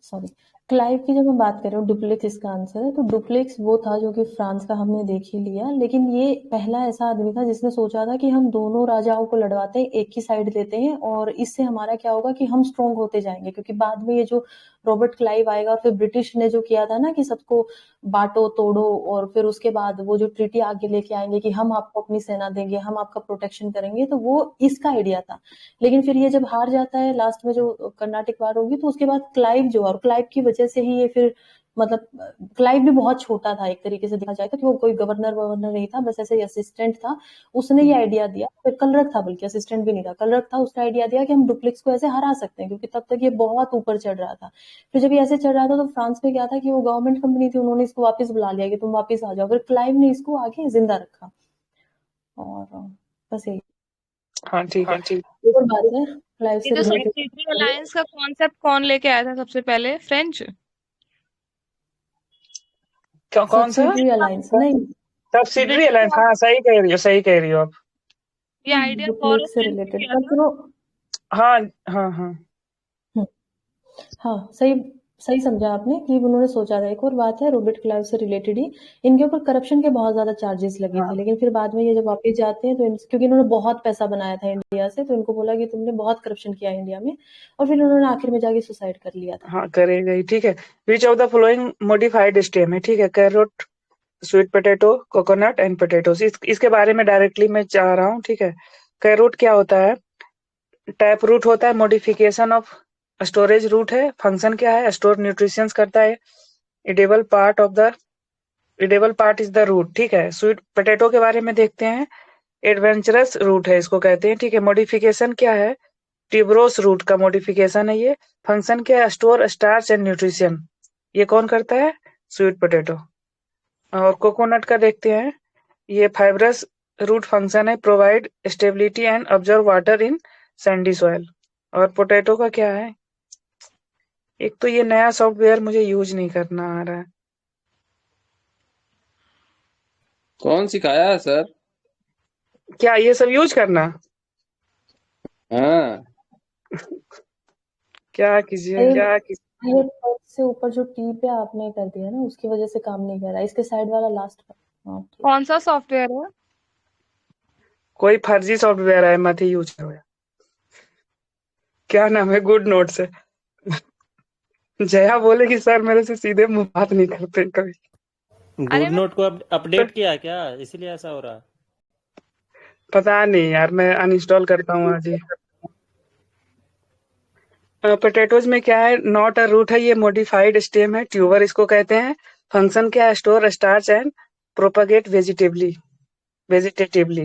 सॉरी। क्लाइव की जब हम बात कर रहे हो, डुप्लेक्स इसका आंसर है। तो डुप्लेक्स वो था जो कि फ्रांस का हमने देख ही लिया, लेकिन ये पहला ऐसा आदमी था जिसने सोचा था कि हम दोनों राजाओं को लड़वाते हैं, एक ही साइड लेते हैं, और इससे हमारा क्या होगा कि हम स्ट्रोंग होते जाएंगे, क्योंकि बाद में ये जो रॉबर्ट क्लाइव आएगा, फिर ब्रिटिश ने जो किया था ना कि सबको बांटो तोड़ो, और फिर उसके बाद वो जो ट्रीटी आगे लेके आएंगे कि हम आपको अपनी सेना देंगे, हम आपका प्रोटेक्शन करेंगे, तो वो इसका आइडिया था। लेकिन फिर ये जब हार जाता है लास्ट में, जो कर्नाटिक वार होगी, तो उसके बाद क्लाइव जो, और क्लाइव की वजह से ही ये फिर मतलब क्लाइव भी बहुत छोटा था एक तरीके से देखा जाए तो, कि वो कोई गवर्नर नहीं था, बस ऐसे ही असिस्टेंट था। उसने ये आइडिया दिया, फिर कलरक था, बल्कि असिस्टेंट भी नहीं था, कलरक था, उसने आइडिया दिया कि हम डुप्लेक्स को ऐसे हरा सकते हैं, क्योंकि तब तक ये बहुत ऊपर चढ़ रहा था। फिर जब ये ऐसे चढ़ रहा था तो फ्रांस में क्या था कि वो गवर्नमेंट कंपनी थी, उन्होंने इसको वापस बुला लिया कि तुम वापस आ जाओ, फिर क्लाइव ने इसको आगे जिंदा रखा। और बस यही। हाँ ठीक है। और बात है क्लाइव ये से जो related- सब्सिडरी अलायंस का कॉन्सेप्ट कौन लेके आया था सबसे पहले? फ्रेंच? कौन सा? सब्सिडरी अलायंस नहीं, सब्सिडरी अलायंस, हाँ सही कह रही हो, सही कह रही हो आप। ये आइडिया डुप्लेक्स से रिलेटेड, किया पर था? फिर वो हाँ हाँ हाँ हाँ सही समझा आपने कि उन्होंने सोचा था। एक और बात है रॉबर्ट क्लाइव से रिलेटेड ही, इनके ऊपर करप्शन के बहुत ज्यादा चार्जेस लगे थे, लेकिन फिर बाद में ये जब वापस जाते हैं तो क्योंकि इन्होंने बहुत पैसा बनाया था इंडिया से, तो इनको बोला कि तुमने बहुत करप्शन किया इंडिया में, और फिर उन्होंने आखिर में जाके सुसाइड कर लिया था। हाँ करेगा ही, ठीक है। Which of the following modified stem है, ठीक है, carrot, sweet potato, coconut and potatoes. इसके बारे में डायरेक्टली मैं चाह रहा हूँ, ठीक है। कैरोट क्या होता है? टैप रूट होता है, मॉडिफिकेशन ऑफ स्टोरेज रूट है। फंक्शन क्या है? स्टोर न्यूट्रिशंस करता है। Edible part is the root, ठीक है। स्वीट पोटैटो के बारे में देखते हैं, एडवेंचरस रूट है इसको कहते हैं, ठीक है। मॉडिफिकेशन क्या है? ट्यूबरोस रूट का मॉडिफिकेशन है ये। फंक्शन क्या है? Store starch and nutrition. ये कौन करता है? Sweet potato. और कोकोनट का देखते हैं, ये फाइब्रस रूट फंक्शन है, provide stability and observe water in Sandy soil. और पोटैटो का क्या है? एक तो ये नया सॉफ्टवेयर मुझे यूज नहीं करना आ रहा है। कौन सिखाया है सर? क्या ये सब यूज करना? हाँ क्या कीजिए ये फर्स्ट से ऊपर जो टी पे आपने कर दिया ना, उसकी वजह से काम नहीं कर रहा। इसके साइड वाला लास्ट पर, हाँ ठीक। कौन सा सॉफ्टवेयर है? कोई फर्जी सॉफ्टवेयर है, मत ही यूज करो। क्या नाम है? गुड नोट से। जया बोले कि सर मेरे से सीधे मुंह बात नहीं करते कभी। गुड नोट को अपडेट किया क्या, इसीलिए ऐसा हो रहा? पता नहीं यार, मैं अनइंस्टॉल करता हूँ आज ही। पोटैटोज में क्या है? नॉट अ रूट है, ये मॉडिफाइड स्टेम है, ट्यूबर इसको कहते हैं। फंक्शन क्या है? Store starch and propagate vegetatively,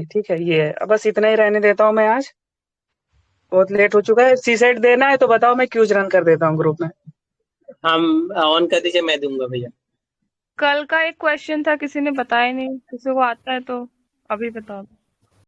ठीक है। ये है। अब बस इतना ही रहने देता हूँ मैं आज, बहुत लेट हो चुका है। सी सेट देना है तो बताओ, मैं क्यूज रन कर देता हूँ ग्रुप में। हम ऑन कर दीजिए, मैं दूंगा भैया। कल का एक क्वेश्चन था, किसी ने बताया नहीं, किसी को आता है तो अभी बताओ।